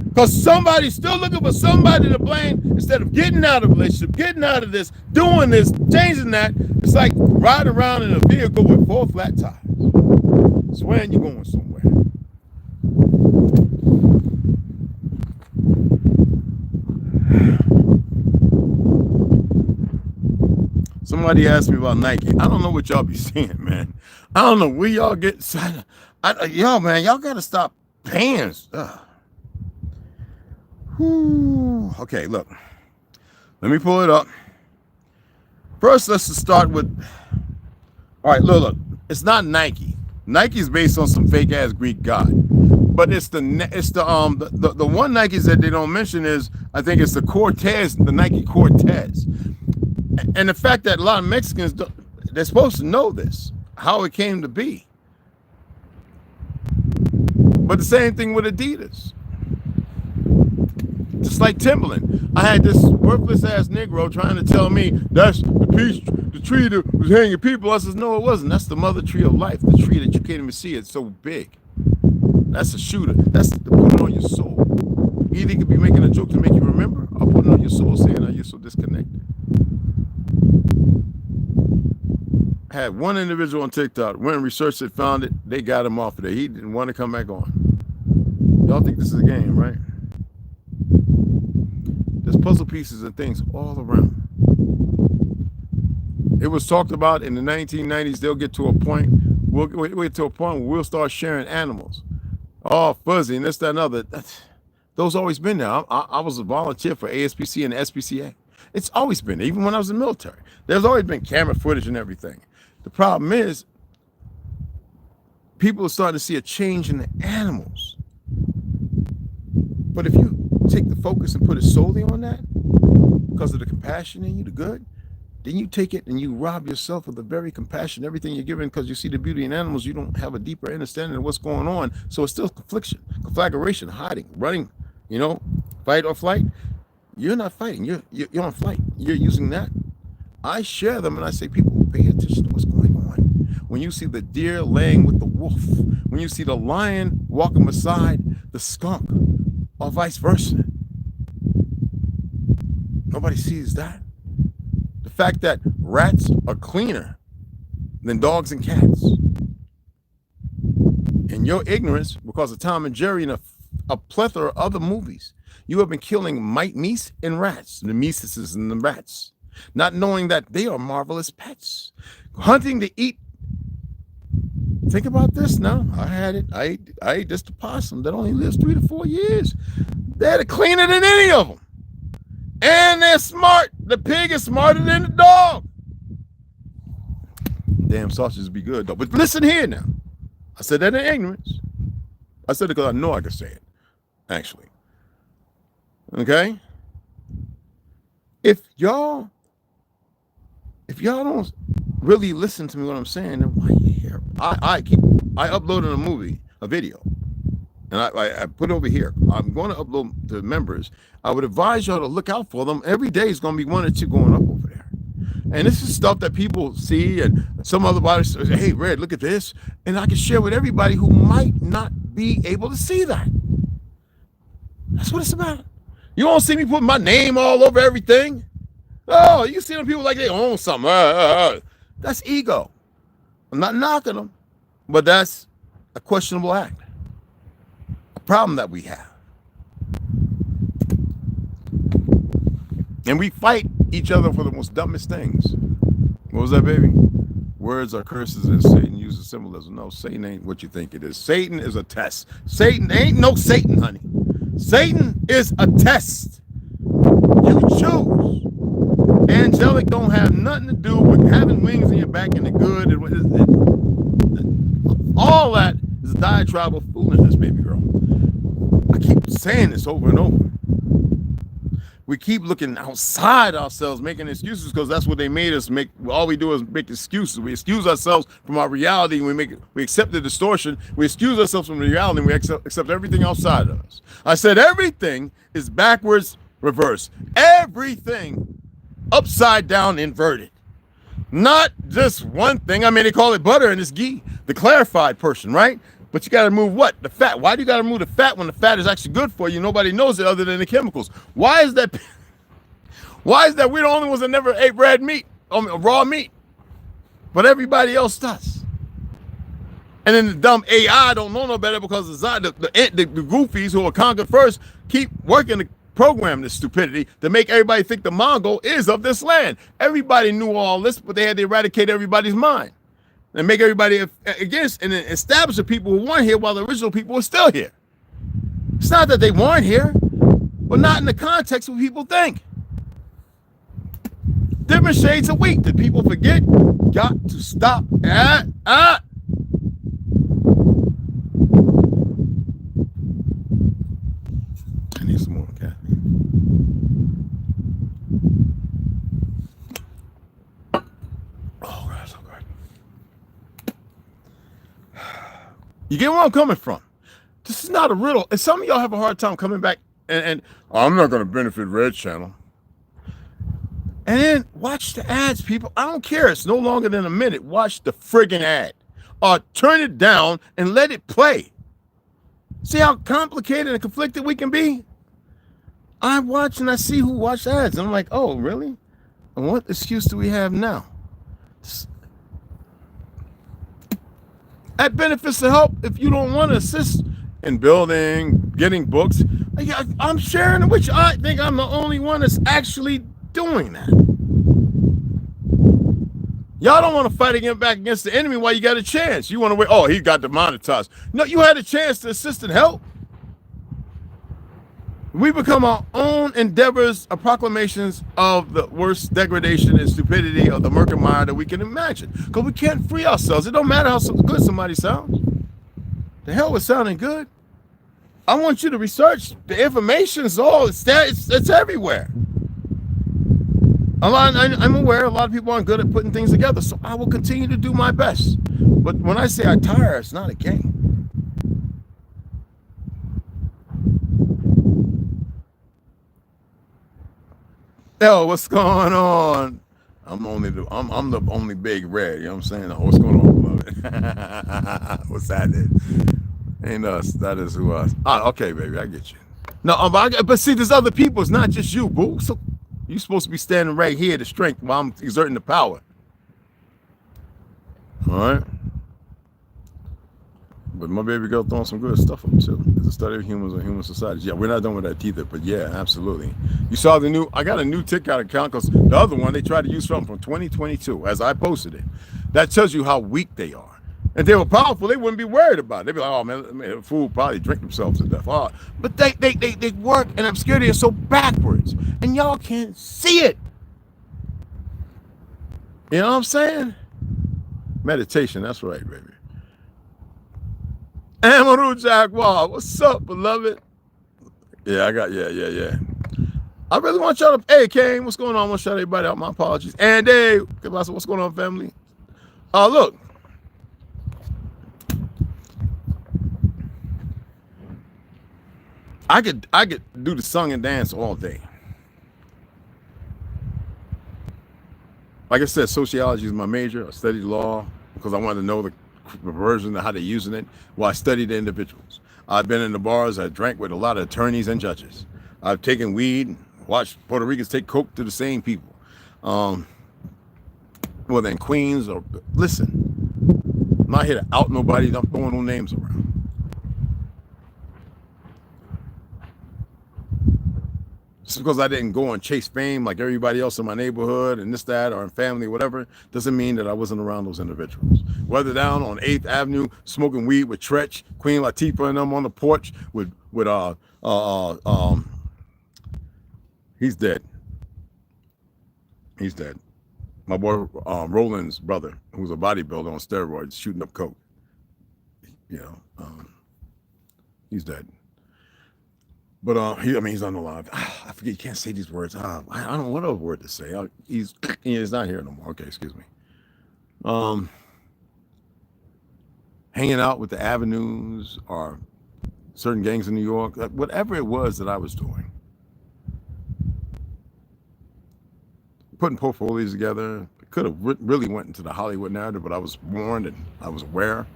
Because somebody's still looking for somebody to blame instead of getting out of a relationship, getting out of this, doing this, changing that. It's like riding around in a vehicle with 4 flat tires. Swearing you're going somewhere. Somebody asked me about Nike. I don't know what y'all be saying, man. I don't know where y'all get. Y'all, man, y'all got to stop paying. Okay, look. Let me pull it up. First, let's just start with. All right, look. It's not Nike. Nike's based on some fake ass Greek god, but it's the one Nikes that they don't mention is, I think it's the Cortez, the Nike Cortez, and the fact that a lot of Mexicans they're supposed to know this, how it came to be. But the same thing with Adidas, just like Timberland. I had this worthless ass Negro trying to tell me that's the tree that was hanging people. I says, no, it wasn't. That's the mother tree of life, the tree that you can't even see. It's so big. That's a shooter. That's to put it on your soul. Either you could be making a joke to make you remember, or put it on your soul saying, oh, you're so disconnected. I had one individual on TikTok, went and researched it, found it. They got him off of there. He didn't want to come back on. Y'all think this is a game, right? There's puzzle pieces and things all around. It was talked about in the 1990s. They'll get to a point. We'll get to a point where we'll start sharing animals. Oh, fuzzy and this, that, and other. Those always been there. I was a volunteer for ASPC and the SPCA. It's always been there, even when I was in the military. There's always been camera footage and everything. The problem is, people are starting to see a change in the animals. But if you take the focus and put it solely on that, because of the compassion in you, the good, then you take it and you rob yourself of the very compassion, everything you're giving, because you see the beauty in animals. You don't have a deeper understanding of what's going on. So it's still conflagration, hiding, running, fight or flight. You're not fighting. You're on flight. You're using that. I share them and I say, people, pay attention to what's going on. When you see the deer laying with the wolf, when you see the lion walking beside the skunk, or vice versa, nobody sees that. The fact that rats are cleaner than dogs and cats. In your ignorance, because of Tom and Jerry and a plethora of other movies, you have been killing mice and rats, the mices and the rats, not knowing that they are marvelous pets. Hunting to eat. Think about this now. I had it. I ate this opossum that only lives 3 to 4 years. They're cleaner than any of them. And they're smart. The pig is smarter than the dog. Damn sausages be good though. But listen here now. I said that in ignorance. I said it because I know I can say it, actually. Okay? If y'all don't really listen to me what I'm saying, then why are you here? I uploaded a video. and I put it over here. I'm going to upload to members. I would advise y'all to look out for them. Every day is going to be 1 or 2 going up over there. And this is stuff that people see, and some other bodies say, hey, Red, look at this. And I can share with everybody who might not be able to see that. That's what it's about. You don't see me putting my name all over everything. Oh, you see them people like they own something. That's ego. I'm not knocking them, but that's a questionable act. A problem that we have. And we fight each other for the most dumbest things. What was that, baby? Words are curses and Satan uses symbolism. No, Satan ain't what you think it is. Satan is a test. Satan ain't no Satan, honey. Satan is a test. You choose. Angelic don't have nothing to do with having wings in your back and the good. All that is a diatribe of foolishness, baby girl. I keep saying this over and over. We keep looking outside ourselves, making excuses because that's what they made us make. All we do is make excuses. We excuse ourselves from our reality. And we accept the distortion. We excuse ourselves from the reality. And we accept everything outside of us. I said everything is backwards, reverse. Everything upside down, inverted. Not just one thing. I mean, they call it butter and it's ghee, the clarified portion, right? But you got to remove what? The fat. Why do you got to remove the fat when the fat is actually good for you? Nobody knows it other than the chemicals. Why is that? Why is that we're the only ones that never ate red meat, raw meat, but everybody else does? And then the dumb AI don't know no better because the goofies who are conquered first keep working to program this stupidity to make everybody think the Mongol is of this land. Everybody knew all this, but they had to eradicate everybody's mind. And make everybody against and establish the people who weren't here while the original people were still here. It's not that they weren't here, but not in the context of what people think. Different shades of wheat that people forget. Got to stop. I need some more caffeine. Oh, God, so good. You get where I'm coming from. This is not a riddle. And some of y'all have a hard time coming back and I'm not going to benefit Red Channel. And then watch the ads, people. I don't care. It's no longer than a minute. Watch the friggin' ad. Or turn it down and let it play. See how complicated and conflicted we can be? I watch and I see who watch ads. And I'm like, oh, really? And what excuse do we have now? That benefits to help if you don't want to assist in building, getting books. I'm sharing it with you. I think I'm the only one that's actually doing that. Y'all don't want to fight back against the enemy while you got a chance. You want to wait. Oh, he got demonetized. No, you had a chance to assist and help. We become our own endeavors of proclamations of the worst degradation and stupidity of the murky mind that we can imagine. Because we can't free ourselves. It don't matter how good somebody sounds. The hell with sounding good. I want you to research. The information is all, it's there, it's everywhere. I'm aware a lot of people aren't good at putting things together, so I will continue to do my best. But when I say I tire, it's not a game. Yo, what's going on? I'm the only big red, you know what I'm saying? Oh, what's going on, beloved? What's that? Ain't us, that is who us. Ah, okay, baby, I get you. No, but see, there's other people, it's not just you, boo. So you're supposed to be standing right here to strength while I'm exerting the power. All right. But my baby girl throwing some good stuff up too. It's a study of humans and human societies. Yeah, we're not done with that either, but yeah, absolutely. You saw I got a new TikTok account because the other one, they tried to use something from 2022 as I posted it. That tells you how weak they are. And they were powerful, they wouldn't be worried about it. They'd be like, oh man, the fool probably drink themselves to death. Oh, but they work in obscurity is so backwards. And y'all can't see it. You know what I'm saying? Meditation, that's right, baby. Amaru Jaguar, what's up, beloved? Yeah, yeah. I really want y'all to, hey, Kane, what's going on? I want to shout everybody out. My apologies. And hey, what's going on, family? Look. I could do the song and dance all day. Like I said, sociology is my major. I studied law because I wanted to know the version of how they're using it. Well, I studied the individuals. I've been in the bars. I drank with a lot of attorneys and judges. I've taken weed, watched Puerto Ricans take coke to the same people. Well, then Queens, or listen, I'm not here to out nobody. I'm throwing no names around. Just because I didn't go and chase fame like everybody else in my neighborhood and this, that, or in family, whatever, doesn't mean that I wasn't around those individuals. Whether down on 8th Avenue smoking weed with Tretch, Queen Latifah and them on the porch with he's dead. He's dead. My boy Roland's brother, who's a bodybuilder on steroids, shooting up coke. You know, he's dead. But he's on the live. I forget, you can't say these words. I don't know what other word to say. He's not here no more. Okay, excuse me. Hanging out with the avenues or certain gangs in New York, whatever it was that I was doing. Putting portfolios together. Could have really went into the Hollywood narrative, but I was warned and I was aware.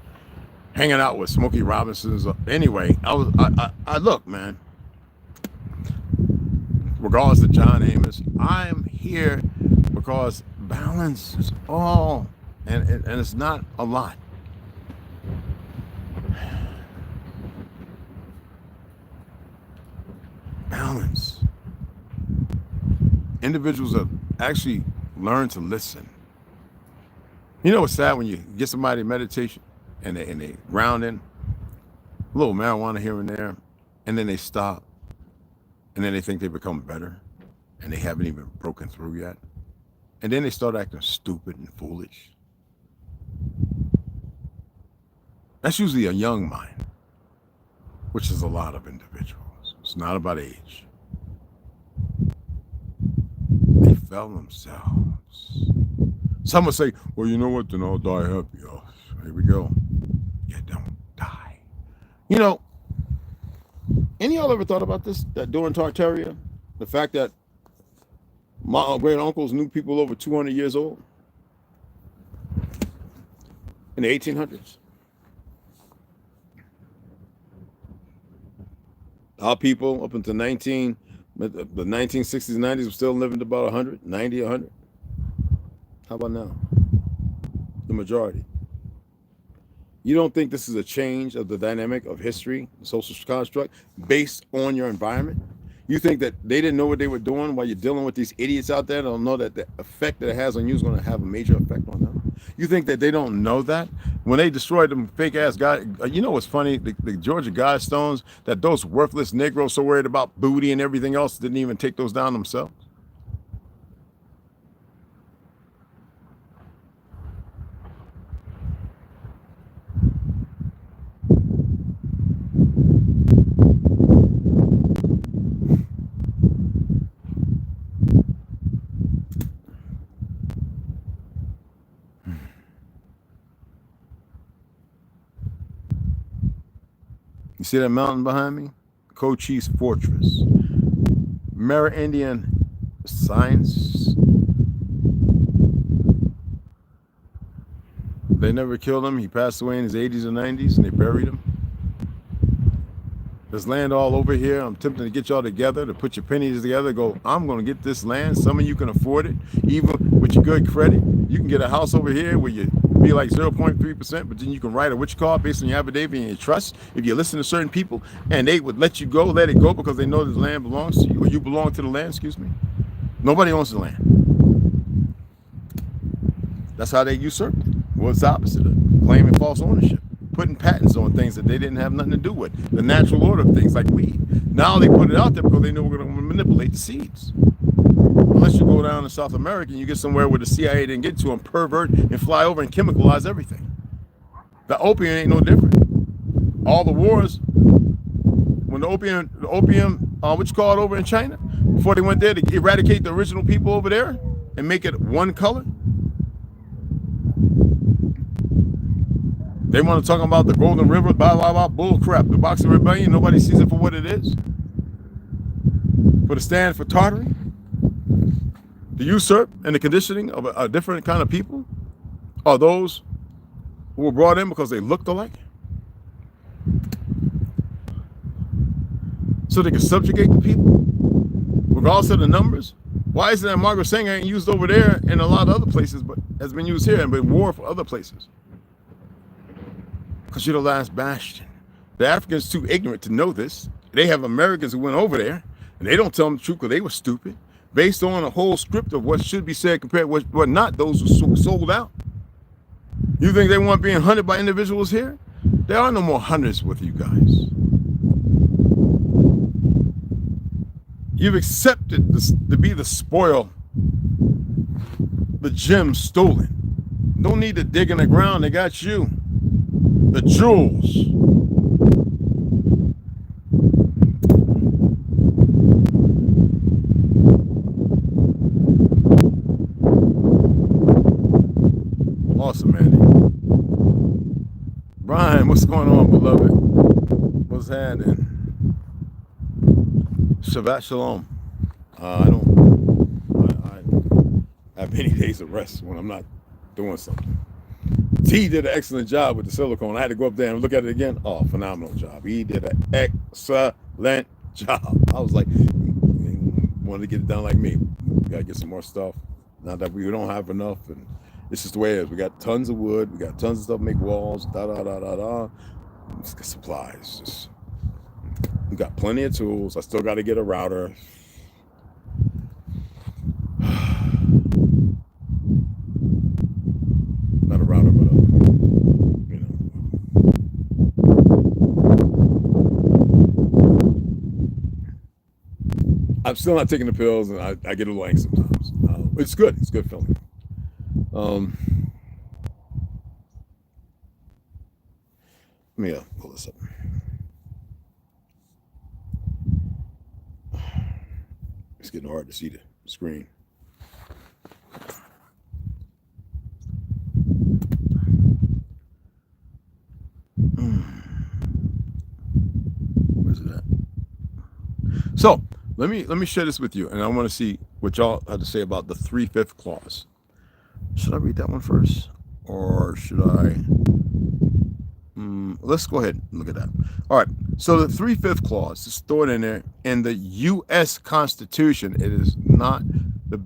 Hanging out with Smokey Robinson's. Anyway, I look, man. Regardless of John Amos, I'm here because balance is all, and it's not a lot. Balance. Individuals have actually learned to listen. You know what's sad when you get somebody in meditation and they ground in a little marijuana here and there, and then they stop. And then they think they become better, and they haven't even broken through yet. And then they start acting stupid and foolish. That's usually a young mind, which is a lot of individuals. It's not about age. They fail themselves. Some will say, well, you know what, then I'll die happy. Oh, here we go. You don't die. You know, any of y'all ever thought about this? That during Tartaria, the fact that my great uncles knew people over 200 years old in the 1800s. Our people up until the 1960s, 90s were still living to about 100, 90, 100. How about now? The majority. You don't think this is a change of the dynamic of history, social construct, based on your environment? You think that they didn't know what they were doing while you're dealing with these idiots out there that don't know that the effect that it has on you is going to have a major effect on them? You think that they don't know that? When they destroyed them fake-ass guys, you know what's funny? The Georgia Guidestones, that those worthless Negroes so worried about booty and everything else didn't even take those down themselves. You see that mountain behind me? Cochise Fortress. Amerindian science. They never killed him. He passed away in his 80s or 90s, and they buried him. There's land all over here. I'm tempted to get y'all together, to put your pennies together, go, I'm going to get this land. Some of you can afford it, even with your good credit. You can get a house over here where you be like 0.3%, but then you can write a which card based on your affidavit and your trust. If you listen to certain people and they would let you go, let it go because they know this land belongs to you, or you belong to the land, excuse me. Nobody owns the land. That's how they usurped it. Well, it's the opposite of claiming false ownership, putting patents on things that they didn't have nothing to do with. The natural order of things like weed. Now they put it out there because they know we're going to manipulate the seeds. Unless you go down to South America and you get somewhere where the CIA didn't get to and pervert and fly over and chemicalize everything. The opium ain't no different. All the wars, when the opium, what you call it over in China, before they went there to eradicate the original people over there and make it one color. They want to talk about the Golden River, blah, blah, blah, bull crap. The Boxer Rebellion, nobody sees it for what it is. for the stand for Tartary, the usurp and the conditioning of a different kind of people are those who were brought in because they looked alike, so they can subjugate the people, regardless of the numbers. Why is it that Margaret Sanger ain't used over there in a lot of other places, but has been used here and been war for other places? Because you're the last bastion. The Africans too ignorant to know this. They have Americans who went over there, and they don't tell them the truth because they were stupid, based on a whole script of what should be said compared to what not, those who sold out. You think they want being hunted by individuals here? There are no more hunters with you guys. You've accepted this, to be the spoil, the gems stolen. Don't need to dig in the ground, they got you. The jewels. Awesome, Andy. Brian, what's going on, beloved? What's happening? Shabbat Shalom. I have many days of rest when I'm not doing something. T did an excellent job with the silicone. I had to go up there and look at it again. Oh, phenomenal job. He did an excellent job. I was like, wanted to get it done like me. We got to get some more stuff. Now that we don't have enough, and it's just the way it is. We got tons of wood. We got tons of stuff to make walls. Let's get supplies. Just, we got plenty of tools. I still got to get a router. Not a router, but you know. I'm still not taking the pills, and I get a little anxious sometimes. It's good. It's good filming. Let me pull this up. It's getting hard to see the screen. Where's it at? So let me share this with you, and I want to see what y'all have to say about the 3/5 clause. Should I read that one first, or should I? Let's go ahead and look at that. All right. So the 3/5 clause is stored in there in the U.S. Constitution. It is not the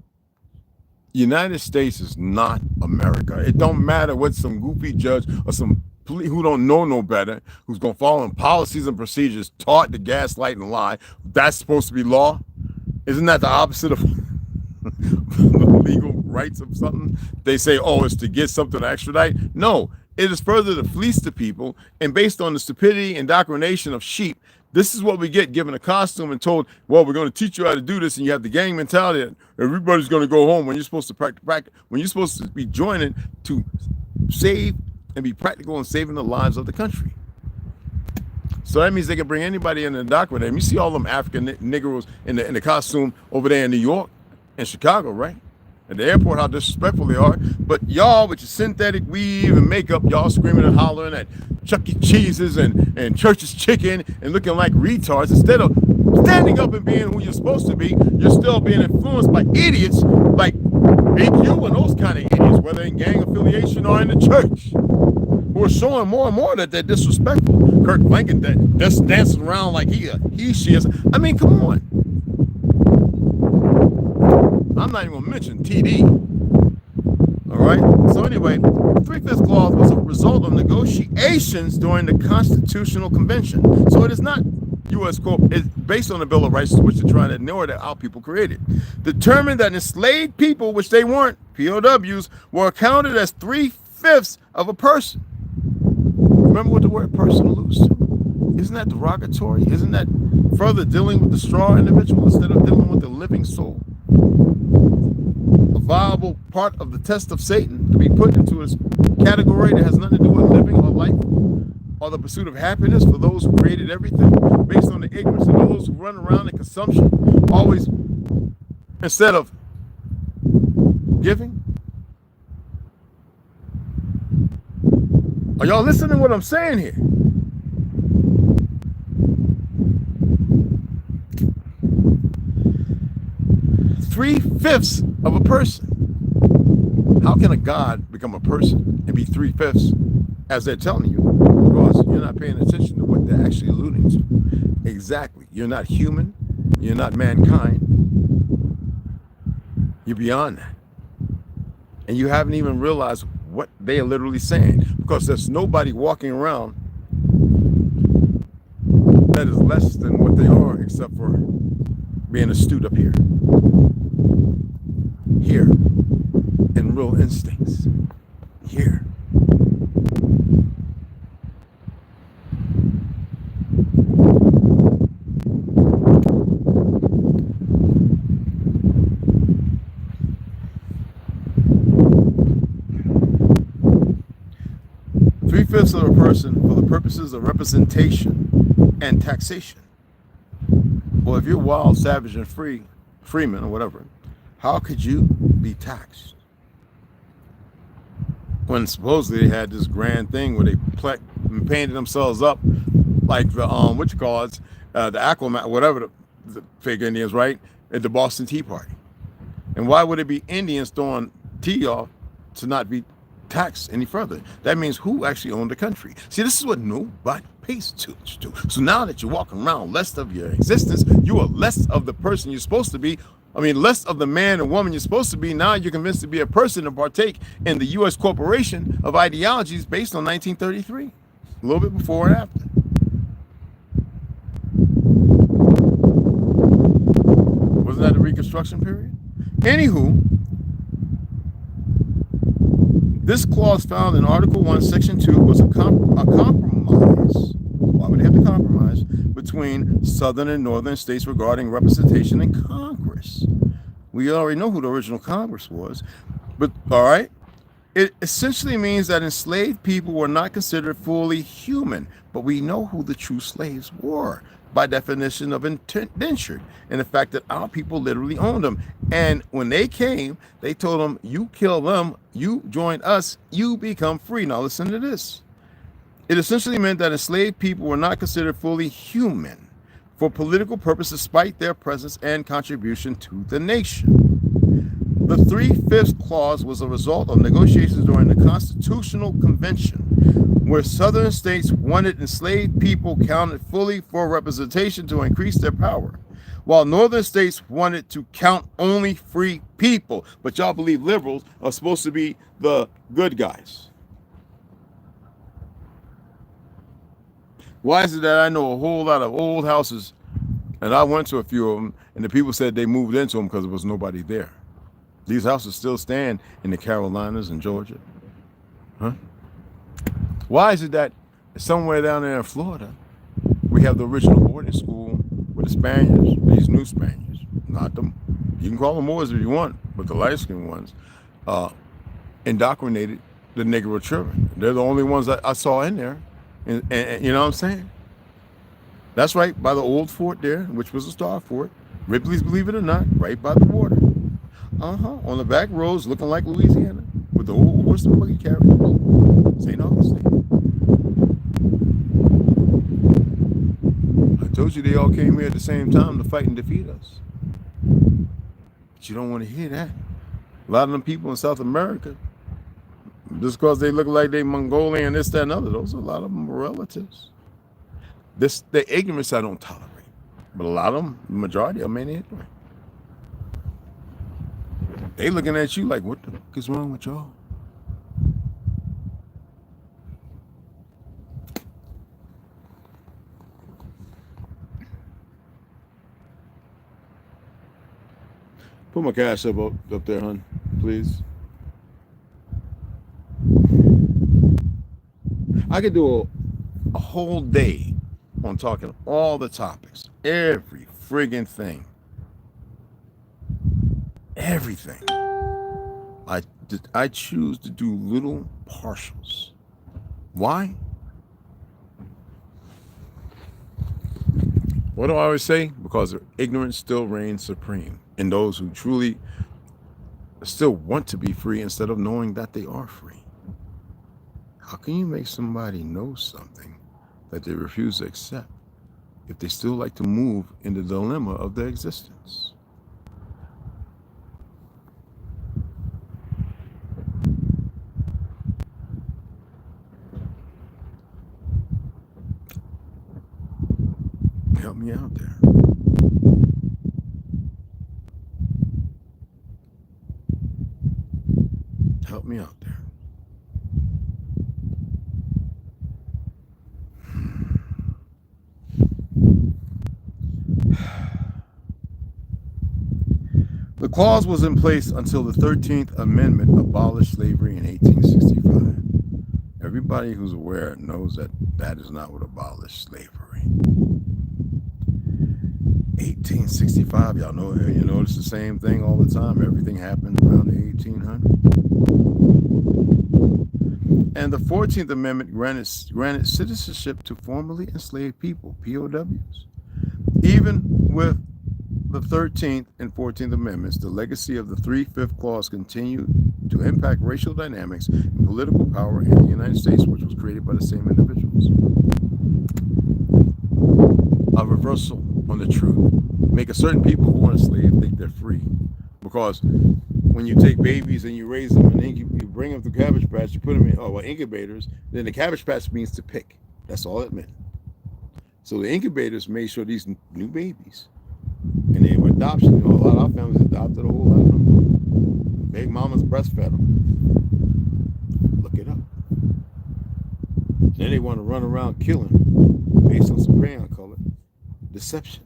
United States is not America. It don't matter what some goofy judge or some police who don't know no better, who's gonna follow policies and procedures taught to gaslight and lie. That's supposed to be law. Isn't that the opposite of legal rights of something? They say, oh, it's to get something to extradite. No. It is further to fleece the people, and based on the stupidity and indoctrination of sheep, this is what we get given a costume and told, well, we're going to teach you how to do this, and you have the gang mentality that everybody's going to go home when you're supposed to practice, when you're supposed to be joining to save and be practical in saving the lives of the country. So that means they can bring anybody in and indoctrinate them. You see all them African Negroes in the costume over there in New York and Chicago, right? At the airport, how disrespectful they are. But y'all with your synthetic weave and makeup, y'all screaming and hollering at Chuck E. Cheese's and Church's Chicken and looking like retards. Instead of standing up and being who you're supposed to be, you're still being influenced by idiots like Big U and those kind of idiots, whether in gang affiliation or in the church, who are showing more and more that they're disrespectful. Kirk Franklin just dancing around like she is. I mean, come on. I'm not even going to mention TD. All right. So anyway, the 3/5 clause was a result of negotiations during the Constitutional Convention. So it is not U.S. Corp. It's based on the Bill of Rights, which they're trying to ignore that our people created. Determined that enslaved people, which they weren't, POWs, were counted as 3/5 of a person. Remember what the word person alludes to? Isn't that derogatory? Isn't that further dealing with the straw individual instead of dealing with the living soul? A viable part of the test of Satan to be put into a category that has nothing to do with living or life or the pursuit of happiness for those who created everything based on the ignorance of those who run around in consumption, always instead of giving. Are y'all listening to what I'm saying here? 3/5 of a person. How can a God become a person and be 3/5 as they're telling you? Because you're not paying attention to what they're actually alluding to. Exactly. You're not human. You're not mankind. You're beyond that. And you haven't even realized what they are literally saying, because there's nobody walking around that is less than what they are, except for being astute up here. Here. In real instincts. Here. Three-fifths of a person for the purposes of representation and taxation. Well, if you're wild, savage, and freeman or whatever, how could you be taxed? When supposedly they had this grand thing where they painted themselves up like the what you call it, the Aquaman, whatever the fake Indians, right? At the Boston Tea Party. And why would it be Indians throwing tea off to not be taxed any further? That means who actually owned the country? See, this is what nobody pays attention to. So now that you're walking around less of your existence, you are less of the person you're supposed to be. I mean, less of the man and woman you're supposed to be. Now you're convinced to be a person and partake in the U.S. corporation of ideologies based on 1933, a little bit before and after. Wasn't that the Reconstruction period? Anywho, this clause found in Article 1, Section 2 was a compromise. Why would they have to compromise? Between southern and northern states regarding representation in Congress. We already know who the original Congress was. But, all right, it essentially means that enslaved people were not considered fully human. But we know who the true slaves were by definition of indentured, and the fact that our people literally owned them. And when they came, they told them, you kill them, you join us, you become free. Now listen to this. It essentially meant that enslaved people were not considered fully human for political purposes despite their presence and contribution to the nation. The 3/5 clause was a result of negotiations during the Constitutional Convention, where southern states wanted enslaved people counted fully for representation to increase their power, while northern states wanted to count only free people. But y'all believe liberals are supposed to be the good guys. Why is it that I know a whole lot of old houses, and I went to a few of them, and the people said they moved into them because there was nobody there? These houses still stand in the Carolinas and Georgia. Huh? Why is it that somewhere down there in Florida, we have the original boarding school with the Spaniards, these new Spaniards, not them, you can call them Moors if you want, but the light-skinned ones, indoctrinated the Negro children. They're the only ones that I saw in there. And you know what I'm saying? That's right, by the old fort there, which was a star fort. Ripley's, believe it or not, right by the water. On the back roads, looking like Louisiana, with the old horse and buggy carriages. St. Augustine. I told you they all came here at the same time to fight and defeat us. But you don't want to hear that. A lot of them people in South America, just because they look like they Mongolian, this, that, and other, those are a lot of them relatives. The ignorance I don't tolerate. But a lot of them, the majority of them ain't ignorant. They looking at you like, what the fuck is wrong with y'all? Put my Cashapp up there, hon, please. I could do a whole day on talking all the topics, every friggin' thing. Everything. I choose to do little partials. Why? What do I always say? Because ignorance still reigns supreme in those who truly still want to be free instead of knowing that they are free. How can you make somebody know something that they refuse to accept if they still like to move in the dilemma of their existence? Help me out there. Help me out there. The clause was in place until the 13th Amendment abolished slavery in 1865. Everybody who's aware knows that that is not what abolished slavery. 1865, y'all know, you notice the same thing all the time. Everything happened around the 1800s. And the 14th Amendment granted citizenship to formerly enslaved people, POWs. Even with the 13th and 14th Amendments, the legacy of the 3/5 clause continued to impact racial dynamics and political power in the United States, which was created by the same individuals. A reversal on the truth. Make a certain people who are enslaved think they're free. Because when you take babies and you raise them and you bring them to Cabbage Patch, you put them in incubators, then the Cabbage Patch means to pick. That's all it meant. So the incubators made sure these new babies, and they were adoption. A lot of our families adopted a whole lot of them. Big mamas breastfed them. Look it up. Then they want to run around killing based on some crayon color. Deception.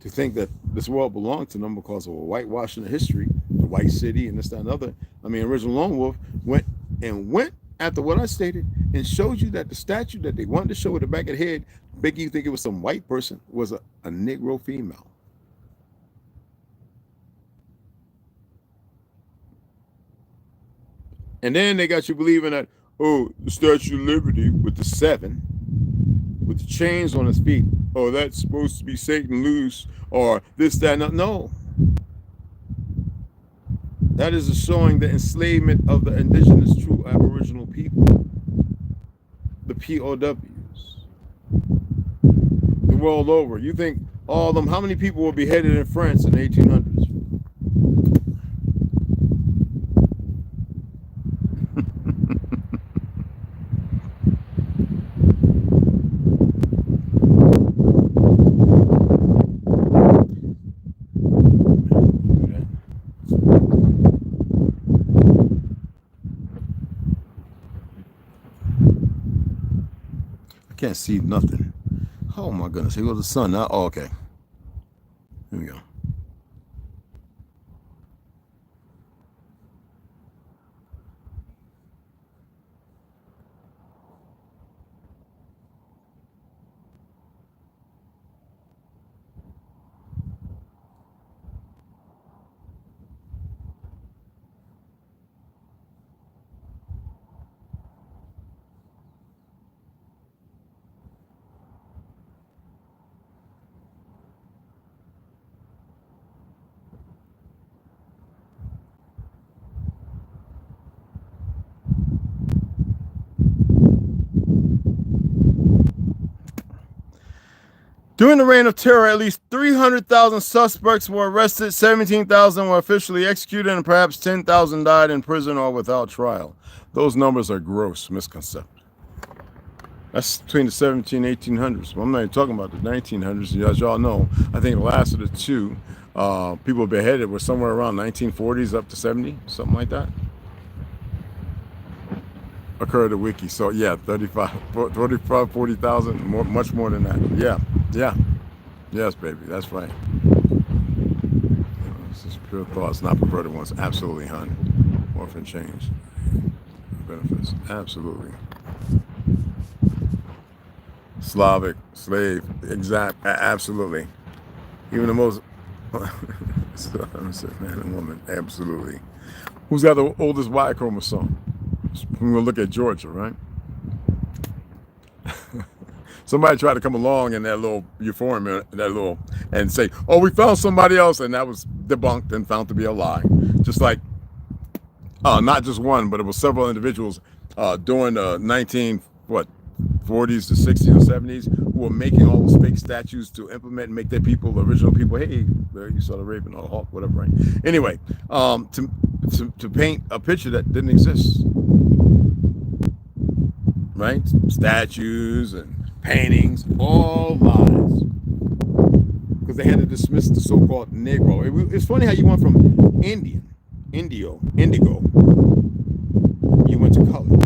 To think that this world belonged to them because of a whitewashing of history, the white city and this, that, and other. I mean, original Lone Wolf went after what I stated and showed you that the statue that they wanted to show with the back of the head, making you think it was some white person, was a Negro female. And then they got you believing that, oh, the Statue of Liberty with the 7, with the chains on his feet, oh, that's supposed to be Satan loose, or this, that, no. That is showing the enslavement of the indigenous true Aboriginal people, the POWs, the world over. You think all of them, how many people were beheaded in France in the 1800s? Can't see nothing. Oh my goodness, here goes the sun now. Oh, okay. Here we go. During the reign of terror, at least 300,000 suspects were arrested, 17,000 were officially executed, and perhaps 10,000 died in prison or without trial. Those numbers are gross misconception. That's between the 1700s and 1800s. Well, I'm not even talking about the 1900s. As y'all know, I think the last of the two people beheaded were somewhere around 1940s up to 70, something like that. Occurred at Wiki. So yeah, 40,000, much more than that. Yeah. Yes, baby, that's right. This is pure thoughts, not perverted ones. Absolutely, hun. Orphan change. Benefits. Absolutely. Slavic, slave, exact, absolutely. Even the most, man and woman, absolutely. Who's got the oldest Y chromosome? We're gonna look at Georgia, right? Somebody tried to come along in that little euphoria, and say, "Oh, we found somebody else," and that was debunked and found to be a lie. Just like, not just one, but it was several individuals during the 40s to 60s or 70s who were making all those fake statues to implement and make their people, the original people. Hey, there you saw the raven or the hawk, whatever, right? Anyway, to paint a picture that didn't exist, right? Statues and paintings, all lies. because they had to dismiss the so-called Negro. It's funny how you went from indigo, you went to colored.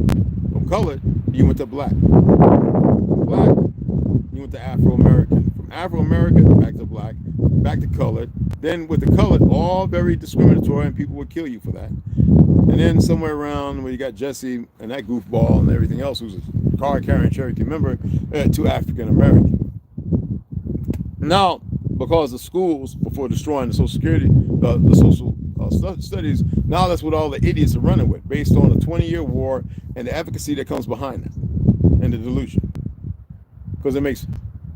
From colored, you went to black. Black, you went to Afro-American. From Afro-American, back to black, back to colored. Then with the colored, all very discriminatory, and people would kill you for that. And then somewhere around where you got Jesse and that goofball and everything else, who's a card-carrying Cherokee member, to African-American. Now, because the schools, before destroying the Social Security, the social studies, now that's what all the idiots are running with, based on a 20-year war and the advocacy that comes behind that, and the delusion. Because it makes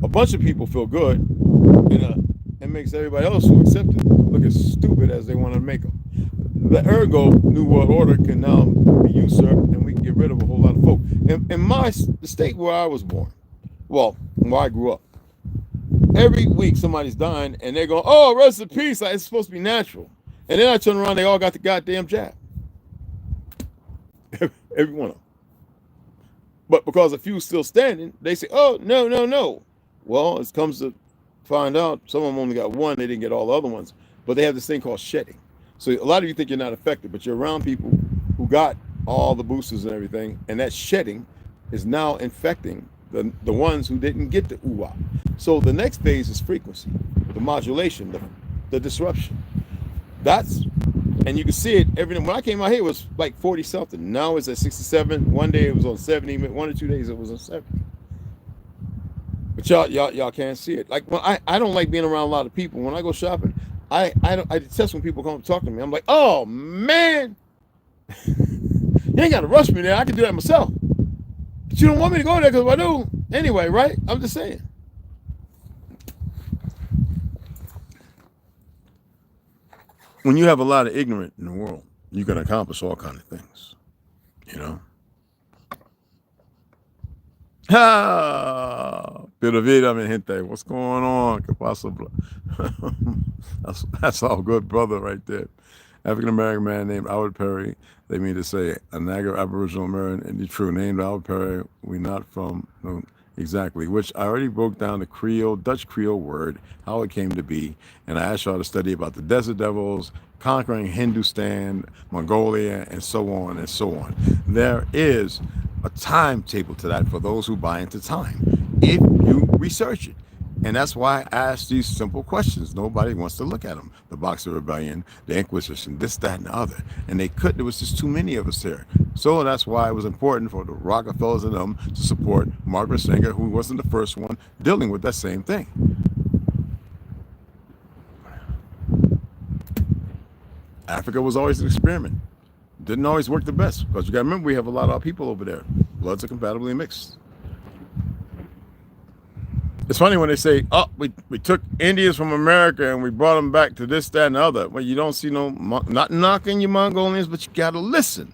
a bunch of people feel good, and it makes everybody else who accept it look as stupid as they want to make them. The ergo New World Order can now be usurped, and we can get rid of a whole lot of folk. In the state where I was born, well, where I grew up, every week somebody's dying, and they're going, "Oh, rest in peace!" Like it's supposed to be natural. And then I turn around, they all got the goddamn jab. Every one of them. But because a few still standing, they say, "Oh, no, no, no." Well, it comes to find out, some of them only got one, they didn't get all the other ones. But they have this thing called shedding. So a lot of you think you're not affected, but you're around people who got all the boosters and everything, and that shedding is now infecting the ones who didn't get the ooh-ah. So the next phase is frequency, the modulation, the disruption. And you can see it when I came out here, it was like 40 something. Now it's at 67. One day it was on 70. 1 or 2 days it was on 70. But y'all can't see it. Like when I don't like being around a lot of people. When I go shopping, I detest when people come talk to me. I'm like, oh man, you ain't gotta rush me there. I can do that myself. But you don't want me to go there because if I do, anyway, right? I'm just saying. When you have a lot of ignorant in the world, you can accomplish all kinds of things, you know. Pero vida, mi gente. What's going on? ¿Qué pasa? That's all good, brother, right there. African-American man named Albert Perry. They mean to say a Niagara Aboriginal American in Detroit named Albert Perry. We not from no, exactly, which I already broke down the Creole, Dutch Creole word, how it came to be. And I asked y'all to study about the Desert Devils, conquering Hindustan, Mongolia, and so on and so on. There is a timetable to that for those who buy into time, if you research it. And that's why I ask these simple questions. Nobody wants to look at them. The Boxer Rebellion, the Inquisition, this, that, and the other. And they couldn't. There was just too many of us there. So that's why it was important for the Rockefellers and them to support Margaret Sanger, who wasn't the first one dealing with that same thing. Africa was always an experiment. Didn't always work the best, because you got to remember we have a lot of our people over there. Bloods are compatibly mixed. It's funny when they say, "Oh, we took Indians from America and we brought them back to this, that, and the other." Well, you don't see not knocking your Mongolians, but you got to listen.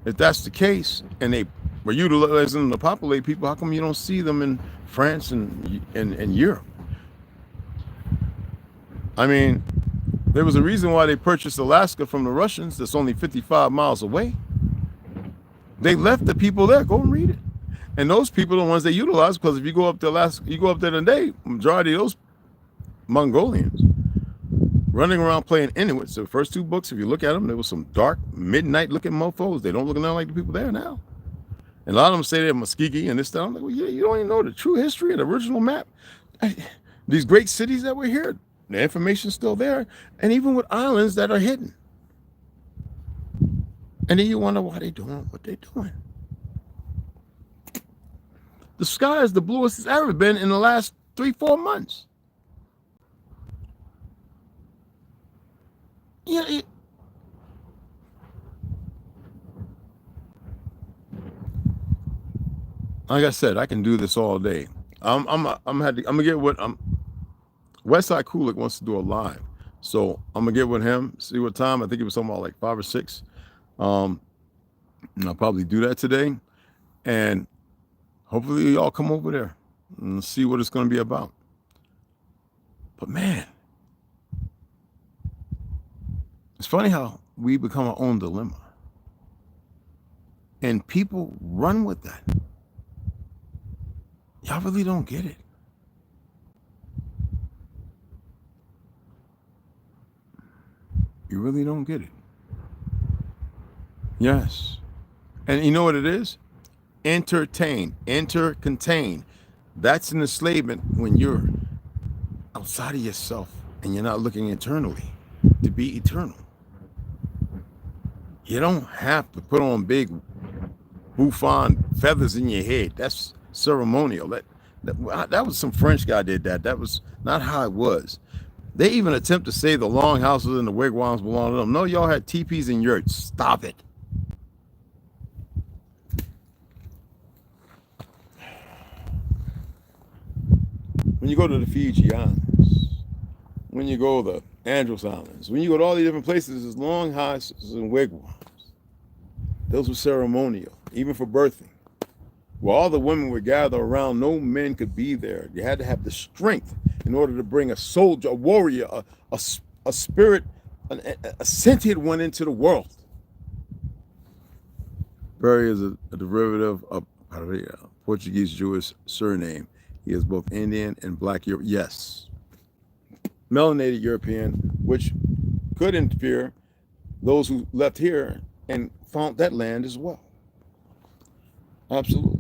If that's the case, and they were utilizing them to populate people, how come you don't see them in France and Europe? I mean, there was a reason why they purchased Alaska from the Russians. That's only 55 miles away. They left the people there. Go and read it. And those people are the ones they utilize, because if you go up to Alaska, you go up there today, majority of those Mongolians running around playing Inuits. The first two books, if you look at them, there was some dark, midnight-looking mofos. They don't look nothing like the people there now. And a lot of them say they're Muskegee and this, that. I'm like, well, yeah, you don't even know the true history and the original map. These great cities that were here, the information's still there, and even with islands that are hidden. And then you wonder why they're doing what they're doing. The sky is the bluest it's ever been in the last 3-4 months. Yeah. Like I said, I can do this all day. I'm gonna get what Westside Kulik wants to do a live, so I'm gonna get with him, see what time. I think it was something about like 5 or 6. And I'll probably do that today, and hopefully y'all come over there and see what it's going to be about. But man, it's funny how we become our own dilemma, and people run with that. Y'all really don't get it. You really don't get it. Yes. And you know what it is? Entertain, contain. That's an enslavement when you're outside of yourself and you're not looking internally to be eternal. You don't have to put on big bouffant feathers in your head. That's ceremonial. That was some French guy did that. That was not how it was. They even attempt to say the longhouses and the wigwams belong to them. No, y'all had teepees and yurts. Stop it. When you go to the Fiji Islands, when you go to the Andros Islands, when you go to all these different places, there's longhouses and wigwams. Those were ceremonial, even for birthing. Where all the women would gather around, no men could be there. You had to have the strength in order to bring a soldier, a warrior, a spirit, a sentient one into the world. Barry is a derivative of Portuguese Jewish surname. He is both Indian and Black Europe. Yes. Melanated European, which could interfere those who left here and found that land as well. Absolutely.